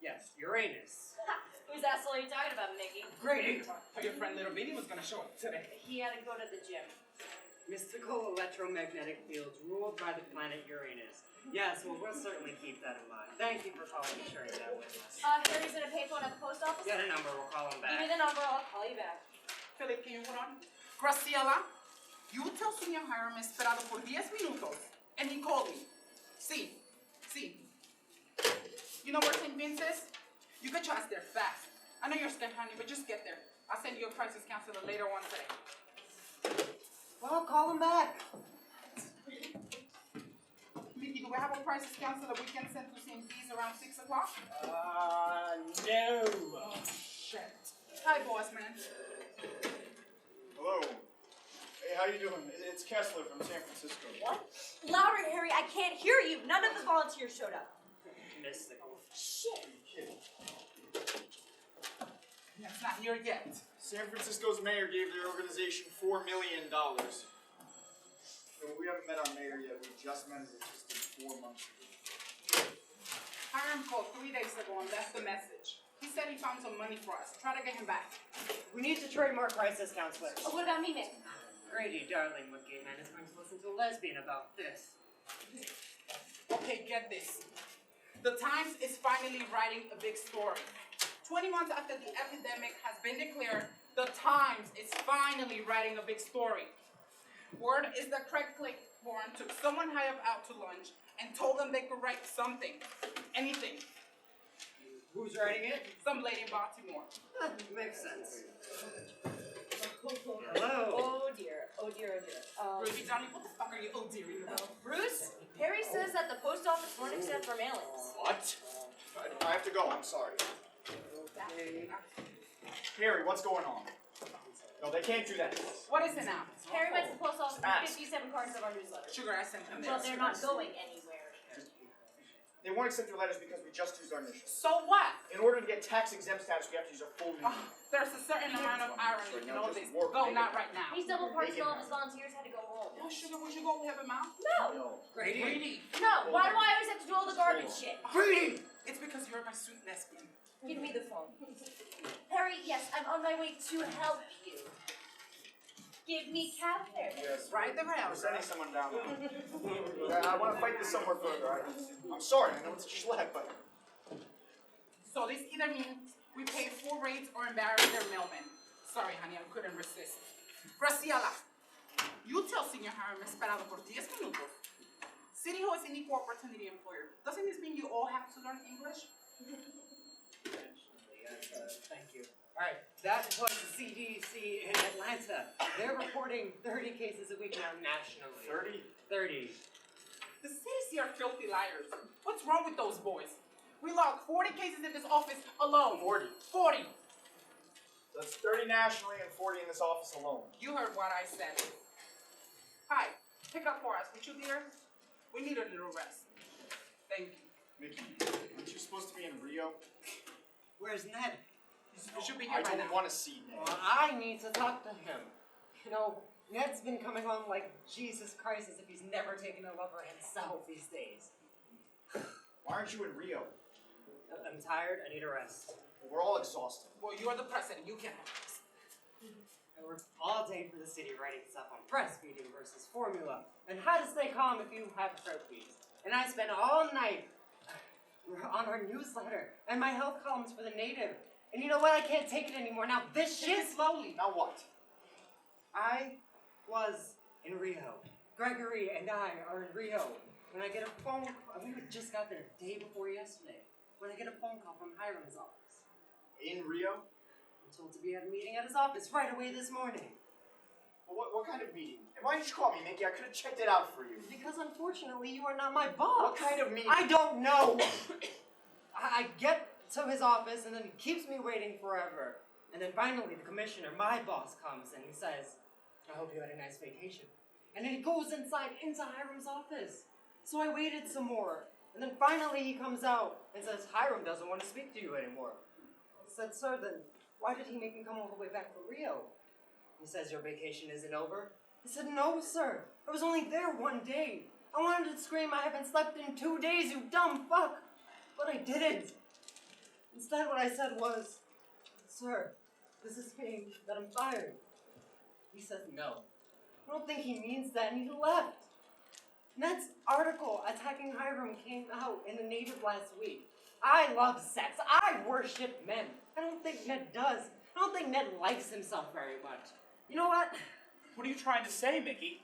Yes, Uranus. Whose asshole are you talking about, Mickey? Great. Your friend Little Bitty was gonna show up today. He had to go to the gym. Mystical electromagnetic fields ruled by the planet Uranus. Yes, well, we'll certainly keep that in mind. Thank you for calling and sharing that with us. Harry's in a payphone at the post office. Get a number, we'll call him back. Give me the number, I'll call you back. Philip, can you hold on? Graciela, you tell Senior Hiram esperado por 10 minutos, and he called me. See. You know where St. Vince is? You get your ass there fast. I know you're scared, honey, but just get there. I'll send you a crisis counselor later on today. Well, call him back. Mickey, do we have a crisis counselor we can send to St. V's around 6 o'clock? No. Oh, shit. Hi, boss man. Hello. Hey, how you doing? It's Kessler from San Francisco. What? Louder, Harry, I can't hear you. None of the volunteers showed up. Mystical. Shit. That's not here yet. San Francisco's mayor gave their organization $4 million. We haven't met our mayor yet. We just met his assistant 4 months ago. Hiram called 3 days ago and left a message. He said he found some money for us. Try to get him back. We need to trademark crisis counselors. Oh, what about me, man? Grady, darling, what gay man is going to listen to a lesbian about this? Okay, get this. The Times is finally writing a big story. 20 months after the epidemic has been declared, the Times is finally writing a big story. Word is that Craig Claiborne took someone high up out to lunch and told them they could write something. Anything. Who's writing it? Some lady in Baltimore. Makes sense. Hello. Oh dear. Ruby, darling, what the fuck are you dearing about? Bruce, Harry says that the post office won't accept for mailings. What? I have to go. I'm sorry. Harry, what's going on? No, they can't do that. What is it now? Harry went to the post office Ask. with 57 cards of our newsletter. Sugar, I sent them Well, there. they're not going anywhere. They won't accept your letters because we just used our initials. So what? In order to get tax-exempt status, we have to use our full name. There's a certain amount of irony in all this. Go, not right now. He's double parked and all of his volunteers had to go home. Oh, Sugar, would you go have him out? No! Grady. No! Why do I always have to do all the garbage shit? Grady! It's because you're my sweet lesbian. Give me the phone. Harry, yes, I'm on my way to help you. Give me Catherine. Yes. Right the rail. We're sending someone down there. I want to fight this somewhere further. I'm sorry. I know it's a schlep, but... So this either means we pay full rates or embarrass their mailman. Sorry, honey, I couldn't resist. Graciela, you tell Senior Hiram esperado por 10 minutos. City Hall is an equal opportunity employer. Doesn't this mean you all have to learn English? Thank you. All right, that was the CDC in Atlanta. They're reporting 30 cases a week now nationally. 30? 30. The CDC are filthy liars. What's wrong with those boys? We logged 40 cases in this office alone. 40. 40. That's 30 nationally and 40 in this office alone. You heard what I said. Hi, pick up for us, would you, dear? We need a little rest. Thank you. Mickey, aren't you supposed to be in Rio? Where's Ned? You should be here I by don't now. want to see Ned. Well, I need to talk to him. You know, Ned's been coming home like Jesus Christ as if he's never taken a lover himself these days. Why aren't you in Rio? I'm tired, I need a rest. We're all exhausted. Well, you're the president, you can have rest. I worked all day for the city writing stuff on breastfeeding versus formula, and how to stay calm if you have trophies. And I spent all night on our newsletter and my health columns for the Native. And you know what? I can't take it anymore. Now this shit. Slowly. Now what? I was in Rio. Gregory and I are in Rio. When I get a phone call, we just got there day before yesterday. When I get a phone call from Hiram's office. In Rio? I'm told to be at a meeting at his office right away this morning. Well, what kind of meeting? And why didn't you call me, Mickey? I could have checked it out for you. Because unfortunately, you are not my boss. What kind of meeting? I don't know. I get to his office, and then he keeps me waiting forever. And then finally, the commissioner, my boss, comes and he says, I hope you had a nice vacation. And then he goes inside into Hiram's office. So I waited some more. And then finally he comes out and says, Hiram doesn't want to speak to you anymore. I said, sir, then why did he make me come all the way back from Rio? He says, your vacation isn't over. I said, no, sir. I was only there 1 day. I wanted to scream, I haven't slept in 2 days, you dumb fuck. But I didn't. Instead, what I said was, sir, does this mean that I'm fired? He says, no. I don't think he means that, and he left. Ned's article attacking Hiram came out in the Native last week. I love sex. I worship men. I don't think Ned does. I don't think Ned likes himself very much. You know what? What are you trying to say, Mickey?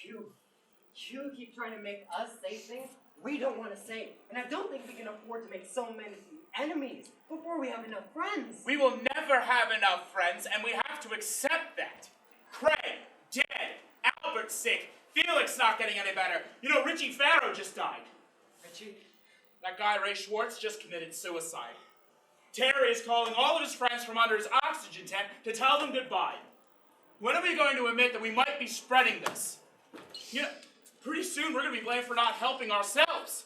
You keep trying to make us say things we don't want to say. And I don't think we can afford to make so many enemies before we have enough friends. We will never have enough friends, and we have to accept that. Craig, dead. Albert's sick. Felix not getting any better. You know, Richie Farrow just died. Richie? That guy, Ray Schwartz, just committed suicide. Terry is calling all of his friends from under his oxygen tent to tell them goodbye. When are we going to admit that we might be spreading this? You know, pretty soon we're going to be blamed for not helping ourselves.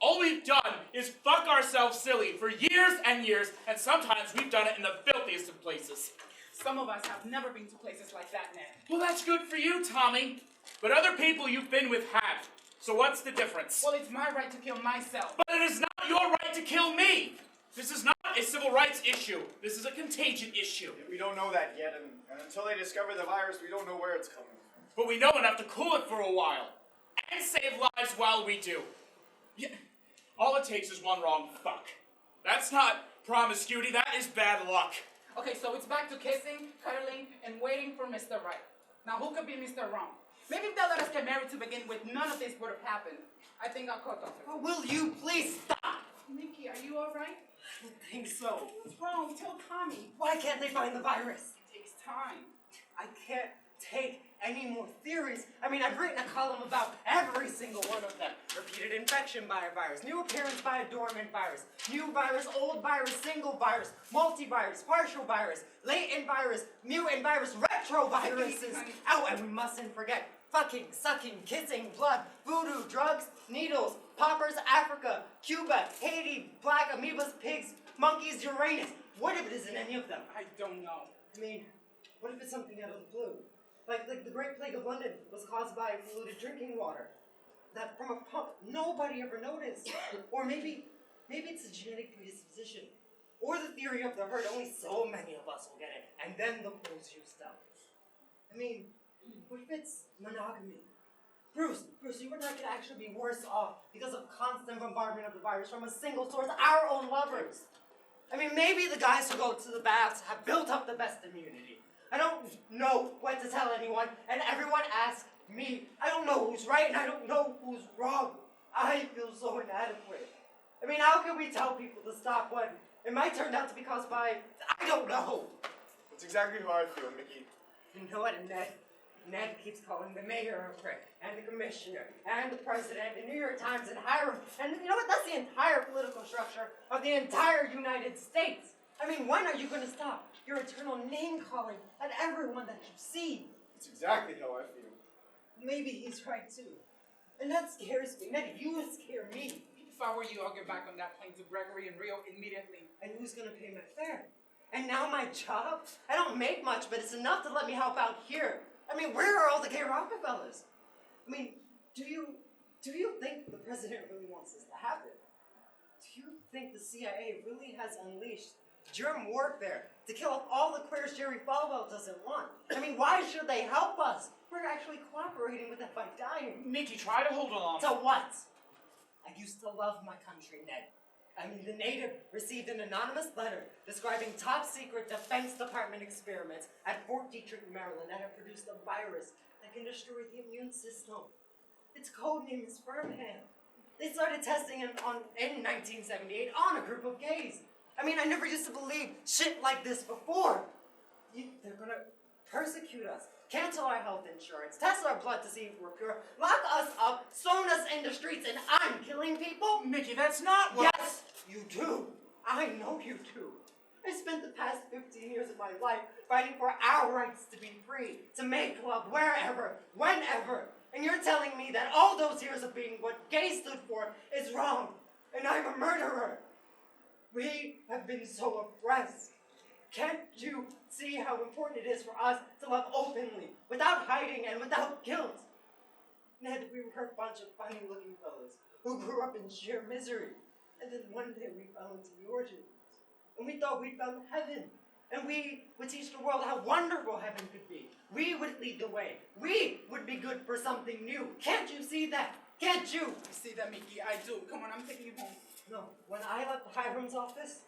All we've done is fuck ourselves silly for years and years, and sometimes we've done it in the filthiest of places. Some of us have never been to places like that, Ned. Well, that's good for you, Tommy. But other people you've been with have. So what's the difference? Well, it's my right to kill myself. But it is not your right to kill me. This is not a civil rights issue. This is a contagion issue. We don't know that yet, and until they discover the virus, we don't know where it's coming from. But we know enough to cool it for a while. And save lives while we do. Yeah. All it takes is one wrong fuck. That's not promiscuity, that is bad luck. Okay, so it's back to kissing, cuddling, and waiting for Mr. Right. Now, who could be Mr. Wrong? Maybe if they let us get married to begin with, none of this would have happened. I think I'll cut off. Oh, will you please stop? Mickey, are you alright? I don't think so. What's wrong? Tell Tommy. Why can't they find the virus? It takes time. I can't take any more theories. I mean, I've written a column about every single one of them. Repeated infection by a virus, new appearance by a dormant virus, new virus, old virus, single virus, multivirus, partial virus, latent virus, mutant virus, retroviruses. Oh, and we mustn't forget fucking, sucking, kissing, blood, voodoo, drugs, needles, poppers, Africa, Cuba, Haiti, black amoebas, pigs, monkeys, Uranus. What if it isn't any of them? I don't know. I mean, what if it's something out of the blue? Like the Great Plague of London was caused by polluted drinking water. That from a pump, nobody ever noticed. Or maybe it's a genetic predisposition. Or the theory of the herd, only so many of us will get it, and then the bulls used up. I mean, what if it's monogamy? Bruce, you and I could actually be worse off because of constant bombardment of the virus from a single source, our own lovers. I mean, maybe the guys who go to the baths have built up the best immunity. I don't know what to tell anyone, and everyone asks me. I don't know who's right, and I don't know who's wrong. I feel so inadequate. I mean, how can we tell people to stop when it might turn out to be caused by, I don't know. That's exactly how I feel, Mickey. You know what, Ned keeps calling the mayor a prick, and the commissioner, and the president, the New York Times, and Hiram. And you know what? That's the entire political structure of the entire United States. I mean, when are you going to stop your eternal name-calling at everyone that you see? That's exactly how I feel. Maybe he's right, too. And that scares me. Ned, you scare me. If I were you, I'll get back on that plane to Gregory and Rio immediately. And who's going to pay my fare? And now my job? I don't make much, but it's enough to let me help out here. I mean, where are all the gay Rockefellers? I mean, do you think the president really wants this to happen? Do you think the CIA really has unleashed germ warfare to kill off all the queers Jerry Falwell doesn't want? I mean, why should they help us? We're actually cooperating with them by dying. Mickey, try to hold on. To what? I used to love my country, Ned. I mean, the native received an anonymous letter describing top-secret Defense Department experiments at Fort Detrick, Maryland that have produced a virus that can destroy the immune system. Its code name is Firmhand. They started testing it in 1978 on a group of gays. I mean, I never used to believe shit like this before. They're gonna persecute us, cancel our health insurance, test our blood to see if we're pure, lock us up, stone us in the streets, and I'm killing people? Mickey, that's not what... Yes, you do. I know you do. I spent the past 15 years of my life fighting for our rights to be free, to make love wherever, whenever. And you're telling me that all those years of being what gay stood for is wrong, and I'm a murderer. We have been so oppressed. Can't you see how important it is for us to love openly, without hiding and without guilt? Ned, we were a bunch of funny-looking fellas who grew up in sheer misery. And then one day we fell into your dreams. And we thought we'd found heaven. And we would teach the world how wonderful heaven could be. We would lead the way. We would be good for something new. Can't you see that? Can't you? I see that, Mickey. I do. Come on, I'm taking you home. No, when I left Hiram's office,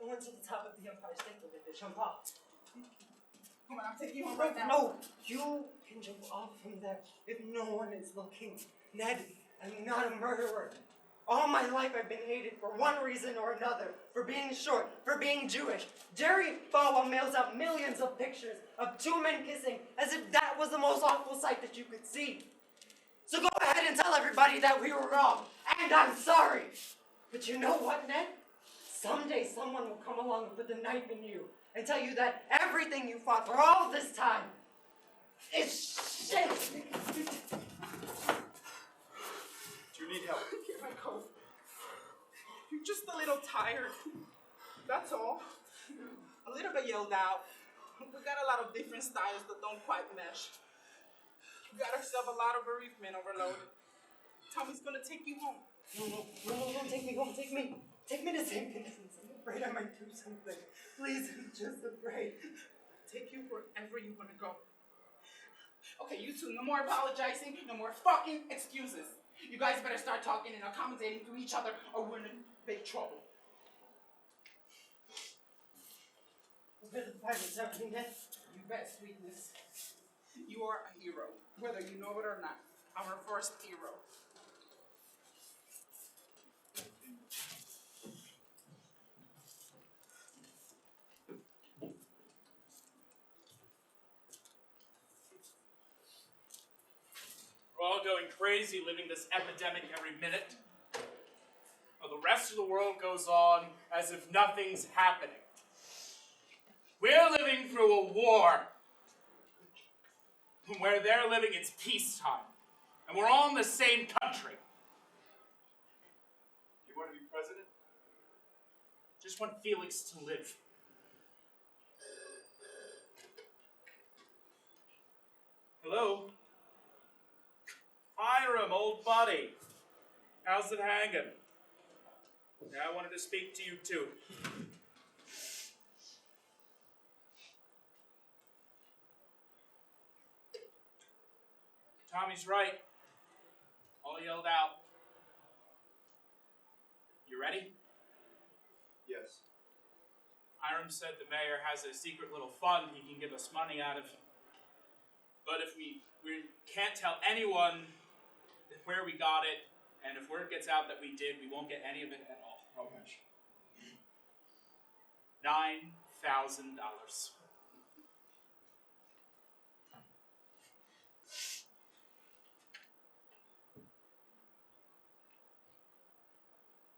I went to the top of the Empire State Building to jump off. Come on, I'm taking you home right now. No, you can jump off from there if no one is looking. Ned, I'm not a murderer. All my life I've been hated for one reason or another. For being short, for being Jewish. Jerry Falwell mails out millions of pictures of two men kissing as if that was the most awful sight that you could see. So go ahead and tell everybody that we were wrong. And I'm sorry. But you know what, Ned? Someday someone will come along and put the knife in you and tell you that everything you fought for all this time is shit. Do you need help? Get my coat. You're just a little tired. That's all. A little bit yelled out. We got a lot of different styles that don't quite mesh. We got ourselves a lot of bereavement overload. Tommy's gonna take you home. No, take me home, take me. Take me to St. Vincent's. I'm afraid I might do something. Please, I'm just afraid. Take you wherever you wanna go. Okay, you two, no more apologizing, no more fucking excuses. You guys better start talking and accommodating to each other or we're in big trouble. Where's the pirates, everything, Ned? You bet, sweetness. You are a hero, whether you know it or not. Our first hero. We're all going crazy, living this epidemic every minute. While the rest of the world goes on as if nothing's happening. We're living through a war. And where they're living, it's peacetime. And we're all in the same country. You want to be president? Just want Felix to live. Hello? Hiram, old buddy. How's it hanging? Yeah, I wanted to speak to you too. Tommy's right. All yelled out. You ready? Yes. Hiram said the mayor has a secret little fund he can give us money out of. But if we can't tell anyone where we got it, and if word gets out that we did, we won't get any of it at all. How much? $9,000.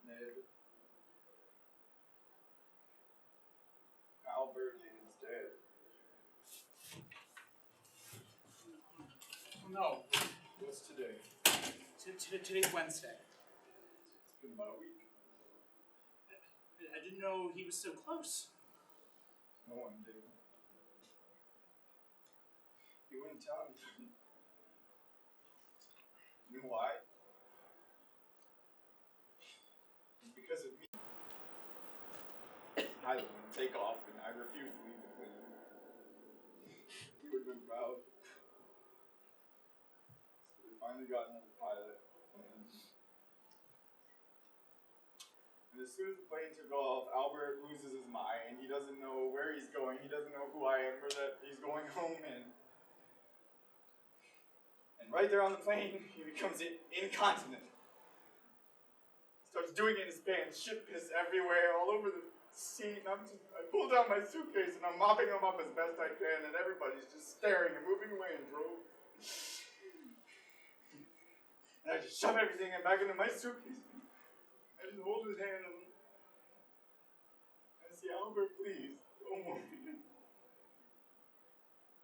Ned. Albert is dead. No. What's today? Today's Wednesday. It's been about a week. I didn't know he was so close. No one did. He wouldn't tell me. You know why? It's because of me. I wouldn't take off and I refused to leave the plane. He would have been proud. So we finally got another pilot. And as soon as the plane took off, Albert loses his mind. He doesn't know where he's going. He doesn't know who I am or that he's going home in. And right there on the plane, he becomes incontinent. Starts doing it in his pants, shit piss everywhere, all over the seat. And I pull down my suitcase and I'm mopping him up as best I can, and everybody's just staring and moving away in droves. And I just shove everything back into my suitcase. I just hold his hand and I say, Albert, please, no more.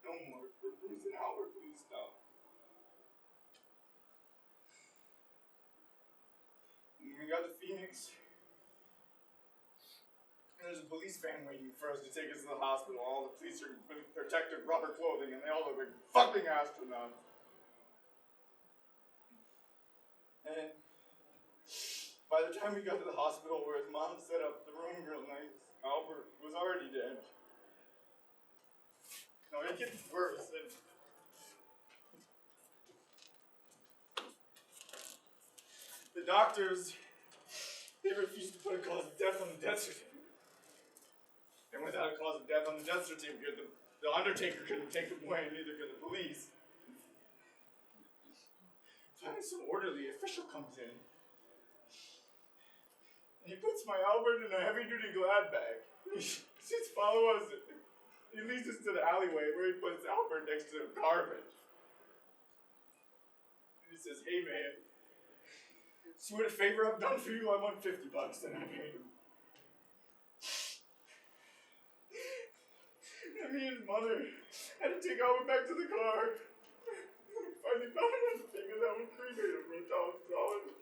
No more. For Bruce and Albert, please stop. And we got to Phoenix. And there's a police van waiting for us to take us to the hospital. All the police are in protective rubber clothing and they all look like fucking astronauts. And by the time we got to the hospital where his mom set up the room real nice, Albert was already dead. No, it gets worse. The doctors, they refused to put a cause of death on the death certificate. And without a cause of death on the death certificate, the undertaker couldn't take them away, and neither could the police. Finally, some orderly official comes in. And he puts my Albert in a heavy-duty glad bag. He says, follow us. He leads us to the alleyway where he puts Albert next to the garbage. And he says, hey man, see what a favor I've done for you? I want $50, and I paid him. And me and his mother had to take Albert back to the car. Finally found another thing, and that would cremate him for $1,000.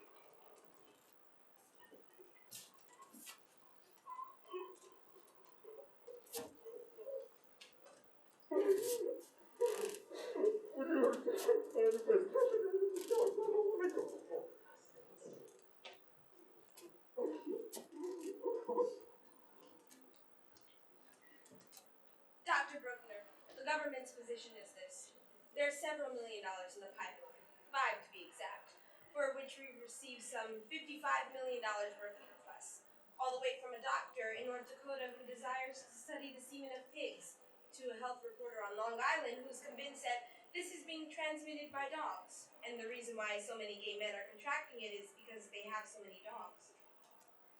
Dr. Bruckner, the government's position is this. There are several $1 million in the pipeline, 5 to be exact, for which we received some $55 million worth of requests, all the way from a doctor in North Dakota who desires to study the semen of pigs, to a health reporter on Long Island who's convinced that this is being transmitted by dogs, and the reason why so many gay men are contracting it is because they have so many dogs.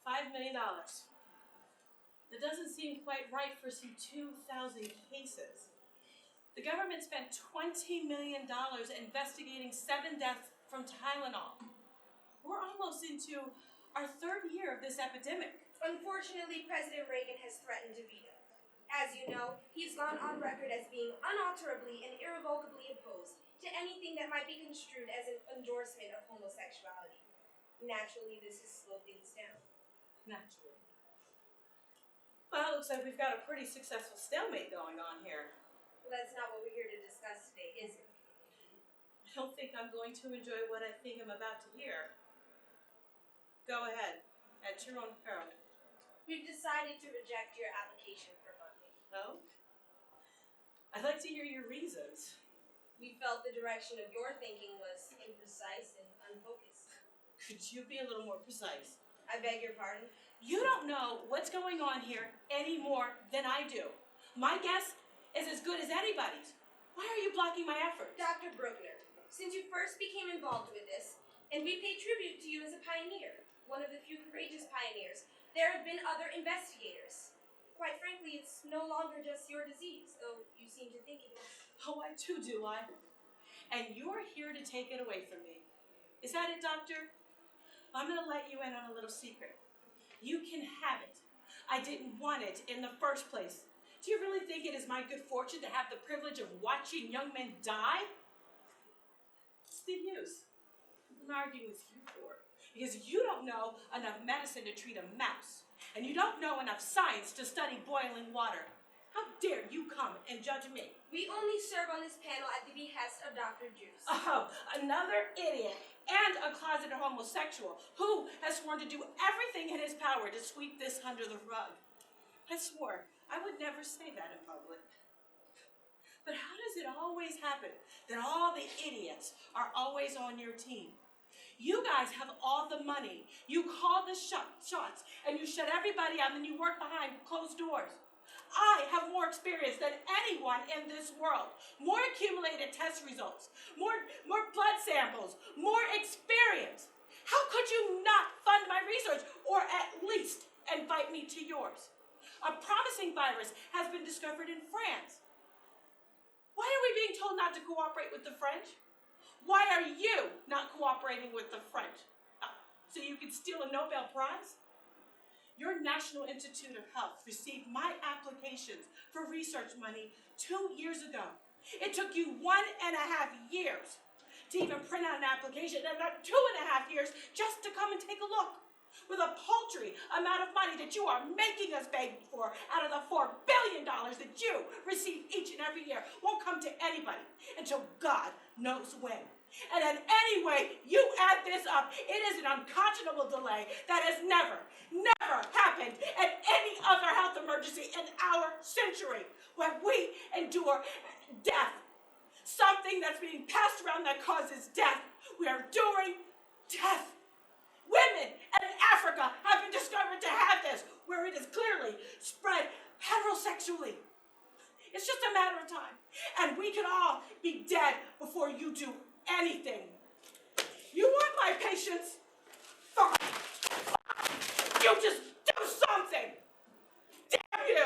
$5 million. That doesn't seem quite right for some 2,000 cases. The government spent $20 million investigating 7 deaths from Tylenol. We're almost into our 3rd year of this epidemic. Unfortunately, President Reagan has threatened to veto. As you know, he's gone on record as being unalterably and irrevocably opposed to anything that might be construed as an endorsement of homosexuality. Naturally, this has slowed things down. Naturally. Well, it looks like we've got a pretty successful stalemate going on here. Well, that's not what we're here to discuss today, is it? I don't think I'm going to enjoy what I think I'm about to hear. Go ahead, at your own peril. We've decided to reject your application for funding. Oh? I'd like to hear your reasons. We felt the direction of your thinking was imprecise and unfocused. Could you be a little more precise? I beg your pardon? You don't know what's going on here any more than I do. My guess is as good as anybody's. Why are you blocking my efforts? Dr. Bruckner, since you first became involved with this, and we pay tribute to you as a pioneer, one of the few courageous pioneers, there have been other investigators. Quite frankly, it's no longer just your disease, though you seem to think it is. Oh, I too do, and you're here to take it away from me. Is that it, Doctor? I'm going to let you in on a little secret. You can have it. I didn't want it in the first place. Do you really think it is my good fortune to have the privilege of watching young men die? What's the use? I'm arguing with you for it. Because you don't know enough medicine to treat a mouse. And you don't know enough science to study boiling water. How dare you come and judge me? We only serve on this panel at the behest of Dr. Juice. Oh, another idiot and a closeted homosexual who has sworn to do everything in his power to sweep this under the rug. I swore I would never say that in public. But how does it always happen that all the idiots are always on your team? You guys have all the money. You call the shots, and you shut everybody out, and you work behind closed doors. I have more experience than anyone in this world. More accumulated test results, more blood samples, more experience. How could you not fund my research, or at least invite me to yours? A promising virus has been discovered in France. Why are we being told not to cooperate with the French? Why are you not cooperating with the French? So you can steal a Nobel Prize? Your National Institute of Health received my applications for research money 2 years ago. It took you 1.5 years to even print out an application, and not 2.5 years just to come and take a look. With a paltry amount of money that you are making us beg for out of the $4 billion that you receive each and every year won't come to anybody until God knows when. And in any way you add this up, it is an unconscionable delay that has never happened at any other health emergency in our century. where we endure death. Something that's being passed around that causes death. We are enduring death. Women in Africa have been discovered to have this, where it is clearly spread heterosexually. It's just a matter of time. And we can all be dead before you do anything. You want my patience? Fine. You just do something. Damn you.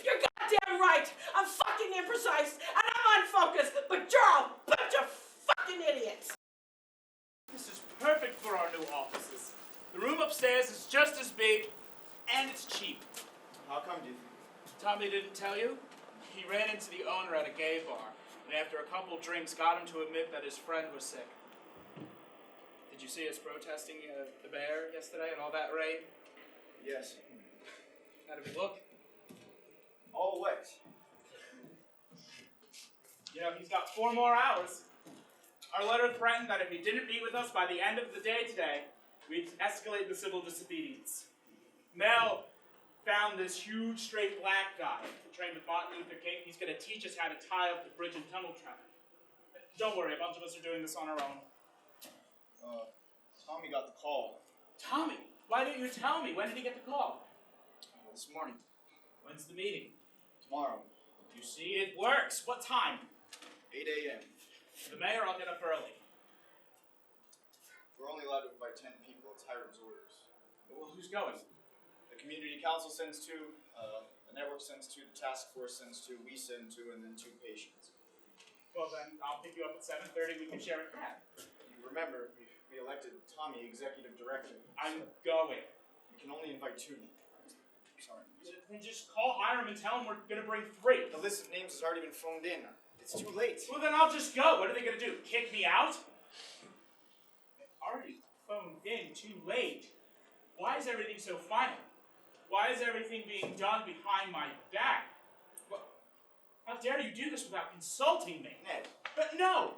You're goddamn right. I'm fucking imprecise and I'm unfocused, but you're a bunch of fucking idiots. This is perfect for our new offices. The room upstairs is just as big, and it's cheap. How come, do you think? Tommy didn't tell you? He ran into the owner at a gay bar, and after a couple drinks got him to admit that his friend was sick. Did you see us protesting the bear yesterday and all that rain? Yes. How did we look? All wet. You know, he's got 4 more hours. Our letter threatened that if he didn't meet with us by the end of the day today, we'd escalate the civil disobedience. Mel found this huge, straight black guy, trained with Martin Luther King. He's going to teach us how to tie up the bridge and tunnel traffic. Don't worry, a bunch of us are doing this on our own. Tommy got the call. Tommy? Why didn't you tell me? When did he get the call? This morning. When's the meeting? Tomorrow. You see, it works. What time? 8 a.m. The mayor, I'll get up early. We're only allowed to invite 10 people. It's Hiram's orders. Well, who's going? The community council sends 2, the network sends 2, the task force sends 2, we send 2, and then 2 patients. Well, then I'll pick you up at 7:30. We can share a cab. You remember, we elected Tommy executive director. I'm going. We can only invite 2. Sorry. Then just call Hiram and tell him we're going to bring 3. The list of names has already been phoned in. It's too late. Well, then I'll just go. What are they going to do? Kick me out? Already phoned in. Too late. Why is everything so final? Why is everything being done behind my back? How dare you do this without consulting me? Ned. But no!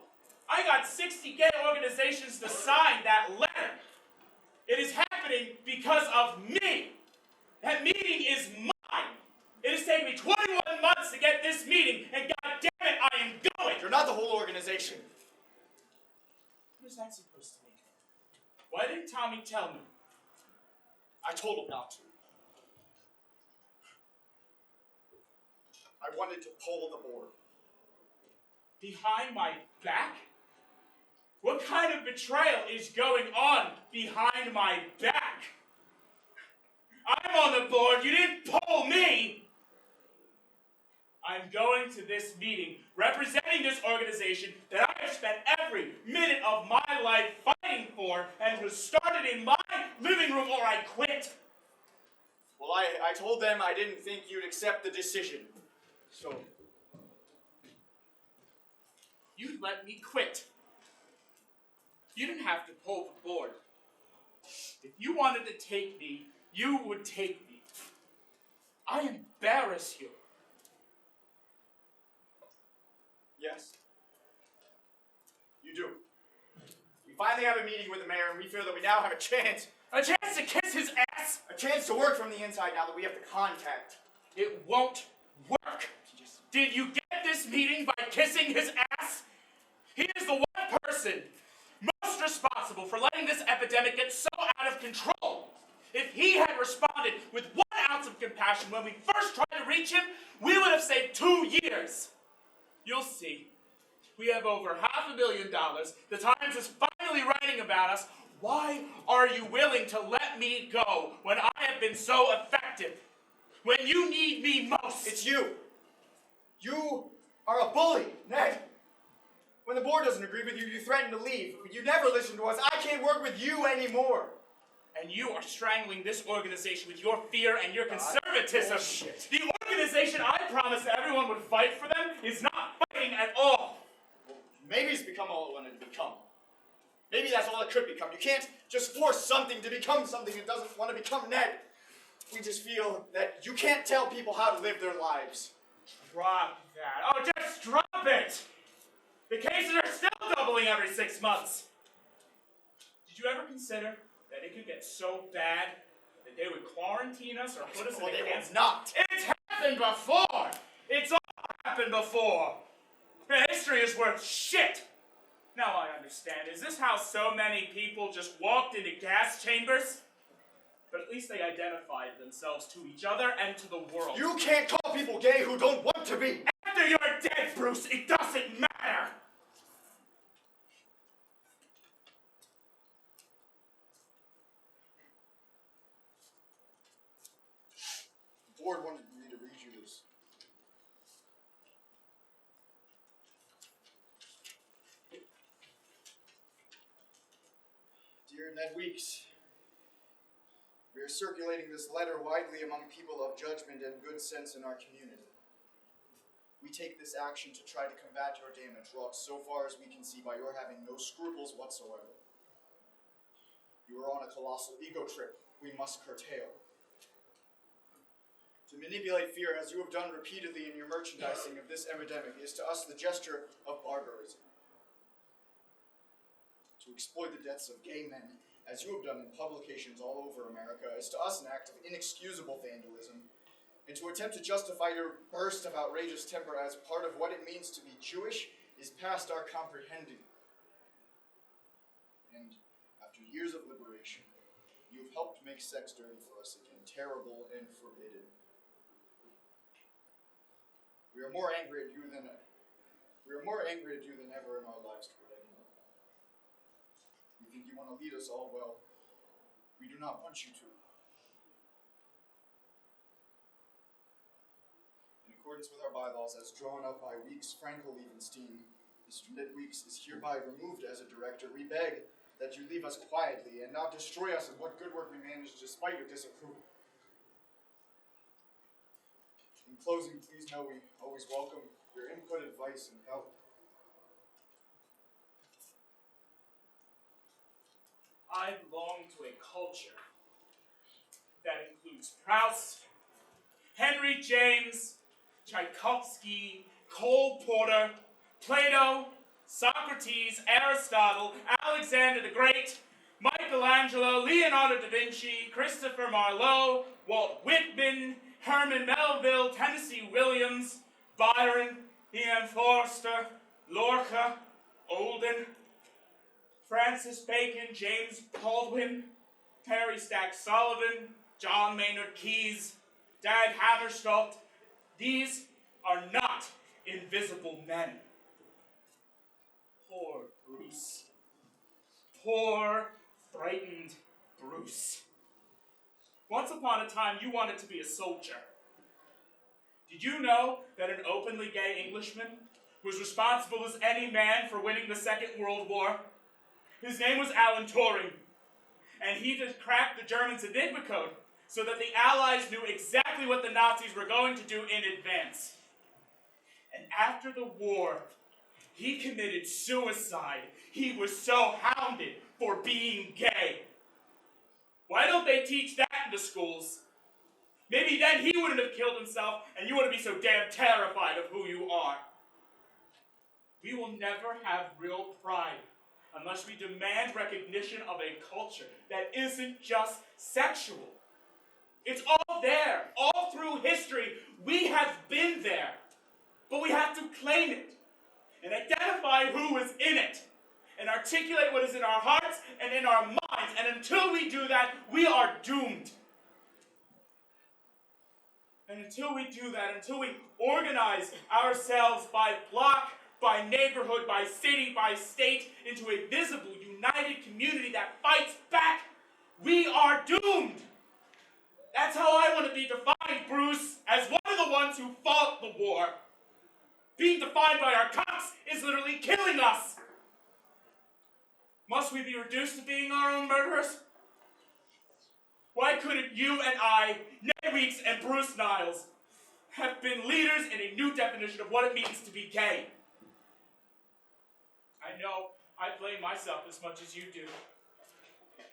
I got 60 gay organizations to sign that letter. It is happening because of me. That meeting is mine. It has taken me 21 months to get this meeting, and God damn it, I am going. You're not the whole organization. What is that supposed to mean? Why didn't Tommy tell me? I told him not to. I wanted to pull the board. Behind my back? What kind of betrayal is going on behind my back? I'm on the board, you didn't pull me! I'm going to this meeting representing this organization that I have spent every minute of my life fighting for, and was started in my living room or I quit. Well, I told them I didn't think you'd accept the decision. So, You let me quit. You didn't have to pull the board. If you wanted to take me, you would take me. I embarrass you. yes. You do. We finally have a meeting with the mayor, and we feel that we now have a chance. A chance to kiss his ass? A chance to work from the inside now that we have the contact. It won't work. Did you get this meeting by kissing his ass? He is the one person most responsible for letting this epidemic get so out of control. If he had responded with 1 ounce of compassion when we first tried to reach him, we would have saved 2 years. You'll see. We have over $500,000. The Times is finally writing about us. Why are you willing to let me go when I have been so effective? When you need me most? It's you. You are a bully, Ned. When the board doesn't agree with you, you threaten to leave. You never listen to us. I can't work with you anymore. And you are strangling this organization with your fear and your conservatism. Bullshit. The organization I promised that everyone would fight for them is not fighting at all. Well, maybe it's become all it wanted to become. Maybe that's all it could become. You can't just force something to become something it doesn't want to become, Ned. We just feel that you can't tell people how to live their lives. Drop that. Oh, just drop it! The cases are still doubling every 6 months. Did you ever consider that it could get so bad that they would quarantine us or put us in a camp? Not. It's happened before! It's all happened before. History is worth shit. Now I understand. Is this how so many people just walked into gas chambers? But at least they identified themselves to each other and to the world. You can't call people gay who don't want to be! After you're dead, Bruce, it doesn't matter! The board wanted me to read you this. Dear Ned Weeks, we are circulating this letter widely among people of judgment and good sense in our community. We take this action to try to combat your damage wrought so far as we can see by your having no scruples whatsoever. You are on a colossal ego trip we must curtail. To manipulate fear, as you have done repeatedly in your merchandising of this epidemic, is to us the gesture of barbarism. To exploit the deaths of gay men, as you have done in publications all over America, is to us an act of inexcusable vandalism, and to attempt to justify your burst of outrageous temper as part of what it means to be Jewish is past our comprehending. And after years of liberation, you have helped make sex dirty for us again, terrible and forbidden. We are more angry at you than ever in our lives toward anyone. We think you want to lead us all well. We do not want you to. In accordance with our bylaws as drawn up by Weeks Frankel-Levenstein, Mr. Ned Weeks is hereby removed as a director. We beg that you leave us quietly and not destroy us in what good work we manage despite your disapproval. In closing, please know we always welcome your input, advice, and help. I belong to a culture that includes Proust, Henry James, Tchaikovsky, Cole Porter, Plato, Socrates, Aristotle, Alexander the Great, Michelangelo, Leonardo da Vinci, Christopher Marlowe, Walt Whitman, Herman Melville, Tennessee Williams, Byron, E.M. Forster, Lorca, Olden, Francis Bacon, James Baldwin, Perry Stack Sullivan, John Maynard Keyes, Dag Hammarskjöld. These are not invisible men. Poor Bruce. Poor, frightened Bruce. Once upon a time, you wanted to be a soldier. Did you know that an openly gay Englishman was responsible as any man for winning the Second World War? His name was Alan Turing, and he just cracked the Germans' Enigma code so that the Allies knew exactly what the Nazis were going to do in advance. And after the war, he committed suicide. He was so hounded for being gay. Why don't they teach that in the schools? Maybe then he wouldn't have killed himself, and you wouldn't be so damn terrified of who you are. We will never have real pride unless we demand recognition of a culture that isn't just sexual. It's all there, all through history. We have been there, but we have to claim it and identify who is in it and articulate what is in our hearts and in our minds. And until we do that, we are doomed. And until we do that, until we organize ourselves by block, by neighborhood, by city, by state, into a visible, united community that fights back, we are doomed. That's how I want to be defined, Bruce, as one of the ones who fought the war. Being defined by our cocks is literally killing us. Must we be reduced to being our own murderers? Why couldn't you and I, Ned Weeks and Bruce Niles, have been leaders in a new definition of what it means to be gay? I know I blame myself as much as you do.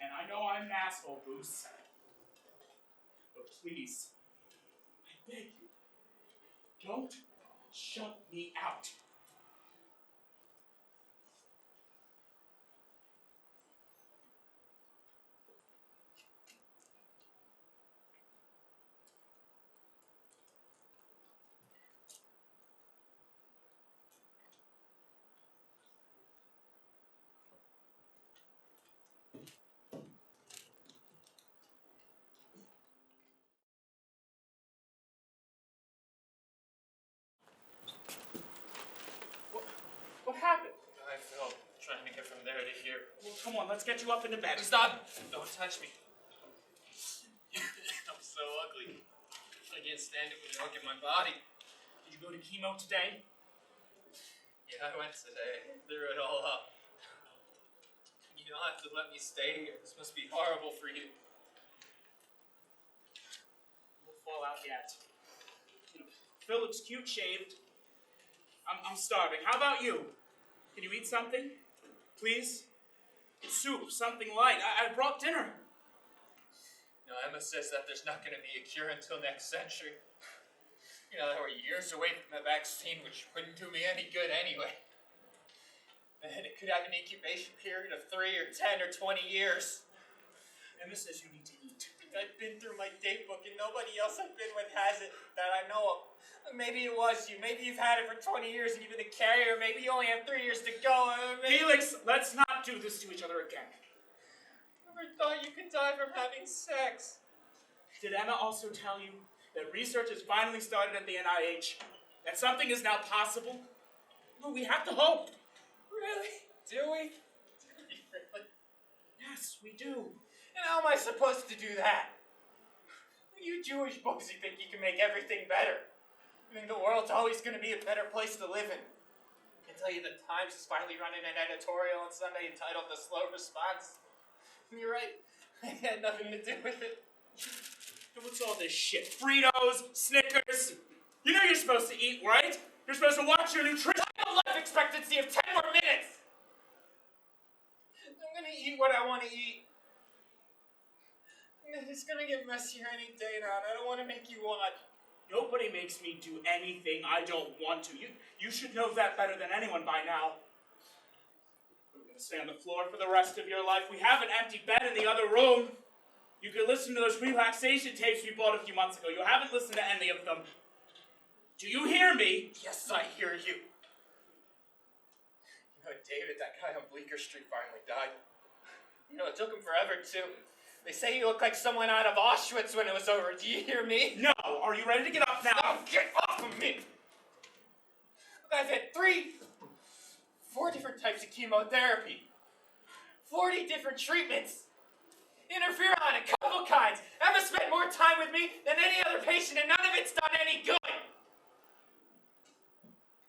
And I know I'm an asshole, Bruce. But please, I beg you, don't shut me out. Come on, let's get you up into bed. Stop! Don't touch me. I'm so ugly. I can't stand it when you look at my body. Did you go to chemo today? Yeah, I went today. Threw it all up. You don't have to let me stay here. This must be horrible for you. We'll fall out yet. Phil looks cute shaved. I'm starving. How about you? Can you eat something? Please? Soup, something light. I brought dinner. No, Emma says that there's not going to be a cure until next century. You know, that we're years away from the vaccine, which wouldn't do me any good anyway. And it could have an incubation period of 3 or 10 or 20 years. Emma says you need to eat. I've been through my date book and nobody else I've been with has it that I know of. Maybe it was you. Maybe you've had it for 20 years and you've been a carrier. Maybe you only have 3 years to go. Felix, let's not do this to each other again. Never thought you could die from having sex. Did Emma also tell you that research has finally started at the NIH? That something is now possible? Well, we have to hope. Really? Do we? Really? Yes, we do. And how am I supposed to do that? You Jewish boys, you think you can make everything better. You think the world's always going to be a better place to live in. I can tell you the Times is finally running an editorial on Sunday entitled The Slow Response. And you're right, I had nothing to do with it. And what's all this shit? Fritos, Snickers. You know you're supposed to eat, right? You're supposed to watch your nutrition. I have a life expectancy of 10 more minutes. I'm going to eat what I want to eat. It's going to get messier any day now, and I don't want to make you watch. Nobody makes me do anything I don't want to. You should know that better than anyone by now. We're going to stay on the floor for the rest of your life. We have an empty bed in the other room. You could listen to those relaxation tapes we bought a few months ago. You haven't listened to any of them. Do you hear me? Yes, I hear you. You know, David, that guy on Bleecker Street finally died. You know, it took him forever, too. They say you look like someone out of Auschwitz when it was over. Do you hear me? No. Are you ready to get up now? No, get off of me! I've had 4 different types of chemotherapy. 40 different treatments. Interferon, a couple kinds. Emma spent more time with me than any other patient, and none of it's done any good.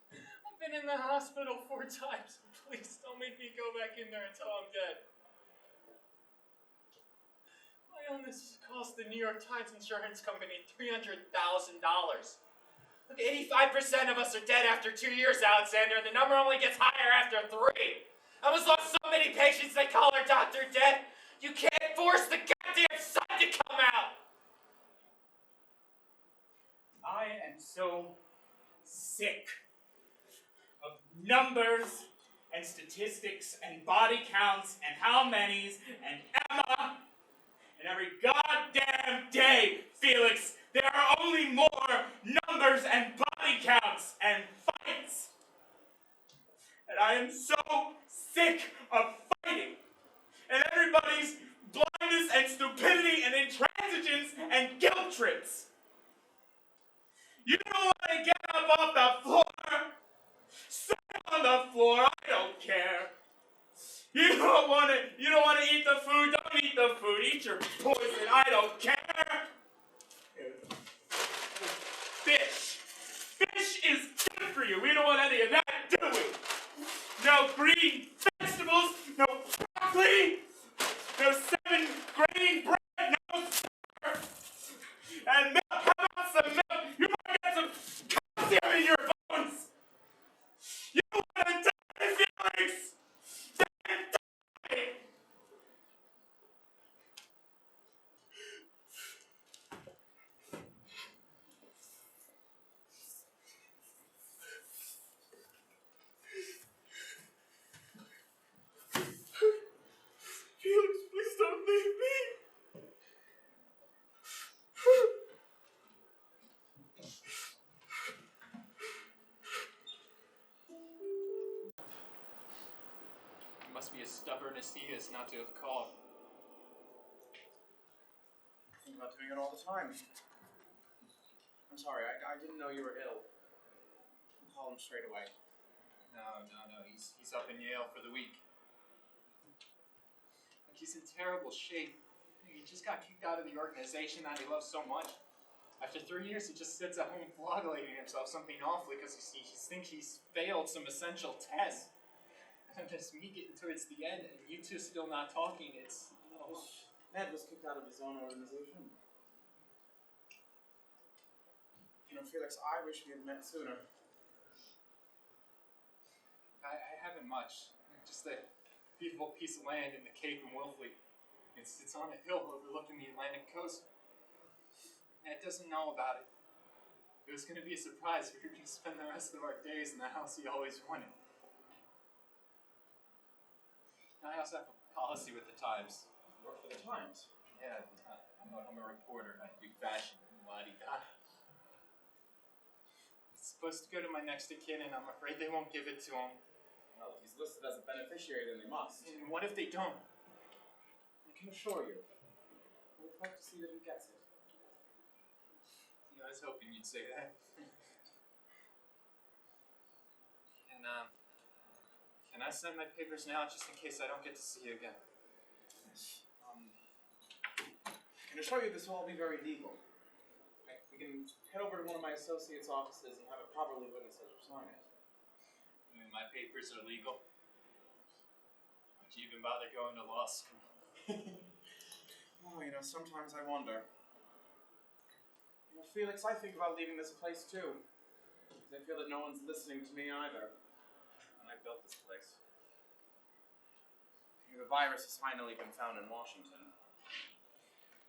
I've been in the hospital 4 times. Please don't make me go back in there until I'm dead. My illness cost the New York Times insurance company $300,000. Look, 85% of us are dead after 2 years, Alexander, and the number only gets higher after 3. Emma's lost so many patients they call her doctor dead. You can't force the goddamn sun to come out! I am so sick of numbers and statistics and body counts and how many's and Emma. And every goddamn day, Felix, there are only more numbers and body counts and fights. And I am so sick of fighting. And everybody's blindness and stupidity and intransigence and guilt trips. You don't want to get up off the floor? Stay on the floor, I don't care. You don't want to eat the food, don't eat the food. Eat your poison, I don't care. Fish. Fish is good for you. We don't want any of that, do we? No green vegetables, no broccoli, no 7-grain bread, no sugar. And milk, how about some milk? You might get some calcium in your bones. You want to die, Felix? Then die! Felix, please don't leave me. You must be as stubborn as he is not to have called. I think about doing it all the time. I'm sorry, I didn't know you were ill. I'll call him straight away. No. He's up in Yale for the week. He's in terrible shape. He just got kicked out of the organization that he loves so much. After 3 years, he just sits at home flogging himself something awfully because he thinks he's failed some essential tests. And just me getting towards the end and you two still not talking, it's... Oh. Ned was kicked out of his own organization. You know, Felix, I wish we had met sooner. I haven't much. Just a beautiful piece of land in the Cape in Wilfleet. It's on a hill overlooking the Atlantic coast. Ned doesn't know about it. It was going to be a surprise. We were going to spend the rest of our days in the house he always wanted. I also have a policy with the Times. You work for the Times? Yeah, I'm a reporter. I do fashion. La-di-da. It's supposed to go to my next of kin, and I'm afraid they won't give it to him. Well, if he's listed as a beneficiary, then they must. And what if they don't? I can assure you, we'll fight to see that he gets it. I was hoping you'd say that. Can I send my papers now, just in case I don't get to see you again? I can assure you this will all be very legal. We can head over to one of my associates' offices and have it properly witnessed as you sign it. I mean, my papers are legal. Would you even bother going to law school? Oh, you know, sometimes I wonder. You know, Felix, I think about leaving this place too. Because I feel that no one's listening to me either. And I built this place. The virus has finally been found in Washington.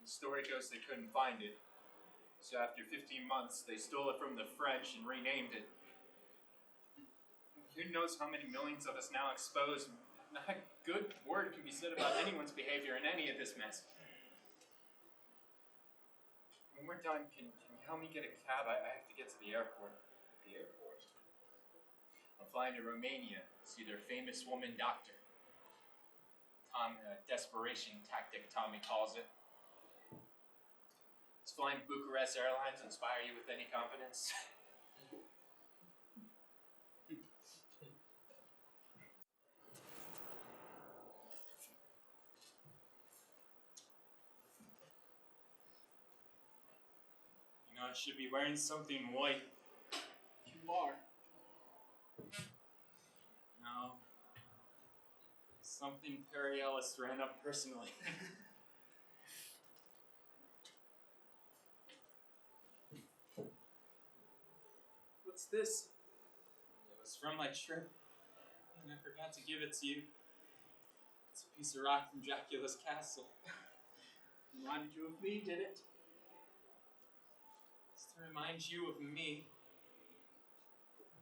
The story goes they couldn't find it. So after 15 months, they stole it from the French and renamed it. Who knows how many millions of us now exposed. Not a good word can be said about anyone's behavior in any of this mess. When we're done, can you help me get a cab? I have to get to the airport. The airport? I'm flying to Romania to see their famous woman doctor. Desperation tactic, Tommy calls it. Does flying Bucharest Airlines inspire you with any confidence? You know, I should be wearing something white. You are. No. Something Perry Ellis ran up personally. What's this? It was from my trip, and I forgot to give it to you. It's a piece of rock from Dracula's castle. Reminded you of me, did it? It's to remind you of me.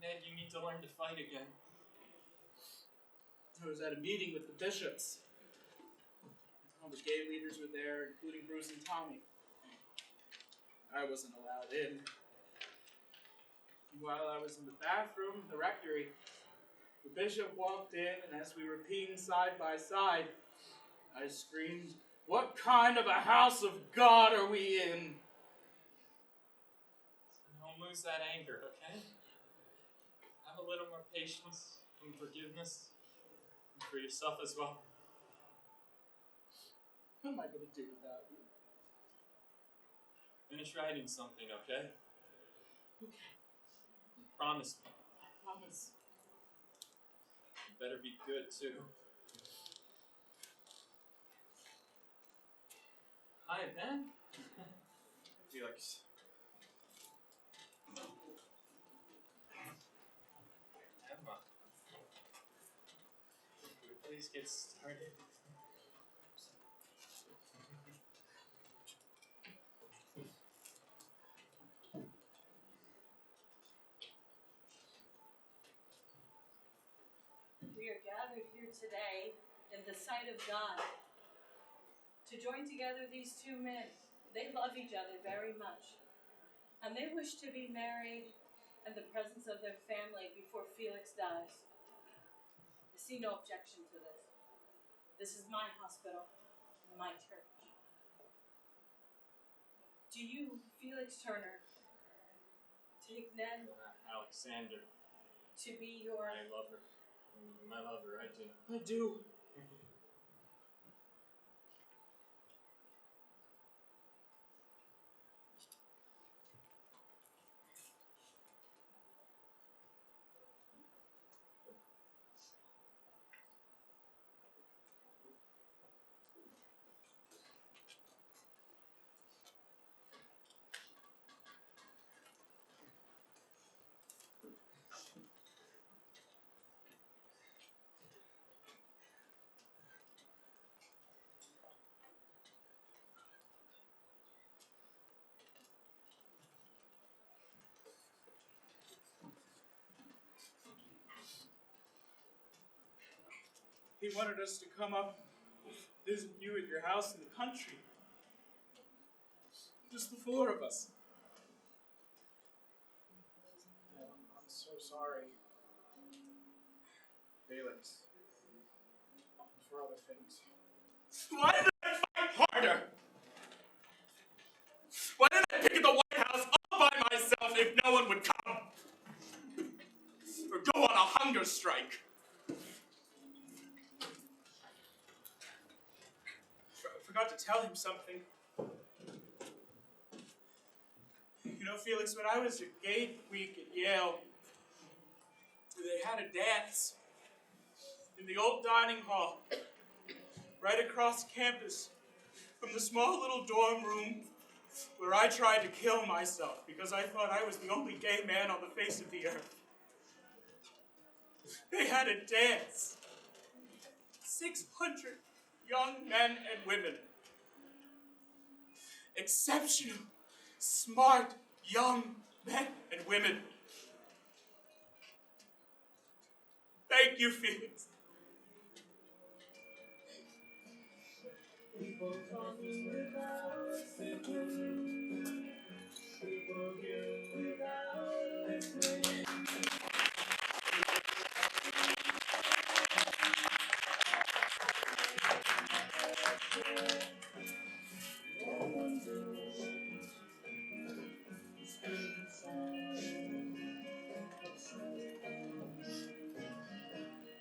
Ned, you need to learn to fight again. I was at a meeting with the bishops. All the gay leaders were there, including Bruce and Tommy. I wasn't allowed in. While I was in the bathroom, the rectory, the bishop walked in, and as we were peeing side by side, I screamed, "What kind of a house of God are we in?" Don't lose that anger, okay? Have a little more patience and forgiveness. And for yourself as well. What am I going to do without you? Finish writing something, okay? Okay. You promise me. I promise. You better be good, too. Hi, Ben. Felix. Emma. Could we please get started? We are gathered here today in the sight of God to join together these two men. They love each other very much, and they wish to be married in the presence of their family before Felix dies. I see no objection to this. This is my hospital, my church. Do you, Felix Turner, take Ned Alexander. to be your... I love her. I do. I do. He wanted us to come up, visit you at your house in the country. Just the four of us. I'm so sorry. Felix. And for other things. Why did I fight harder? Why did I picket the White House all by myself if no one would come? Or go on a hunger strike? I forgot to tell him something. You know, Felix, when I was at Gay Week at Yale, they had a dance in the old dining hall right across campus from the small little dorm room where I tried to kill myself because I thought I was the only gay man on the face of the earth. They had a dance. 600 young men and women. Exceptional, smart, young men and women. Thank you, Felix. People talking without thinking. People hearing without listening. No one knows. Speaking silent.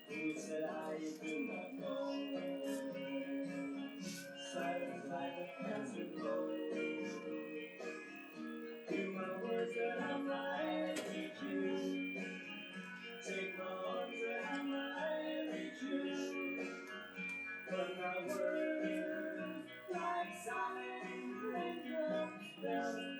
Who said I do not know? Silence like a cancer glow. Do my words that I might reach you. Take my arms that I might reach you. But my words like silent raindrops down.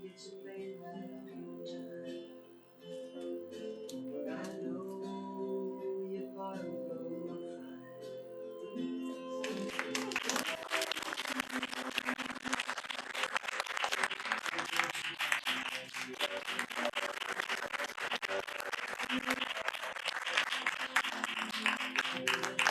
It's a late night on time. But I know you thought it would go fine.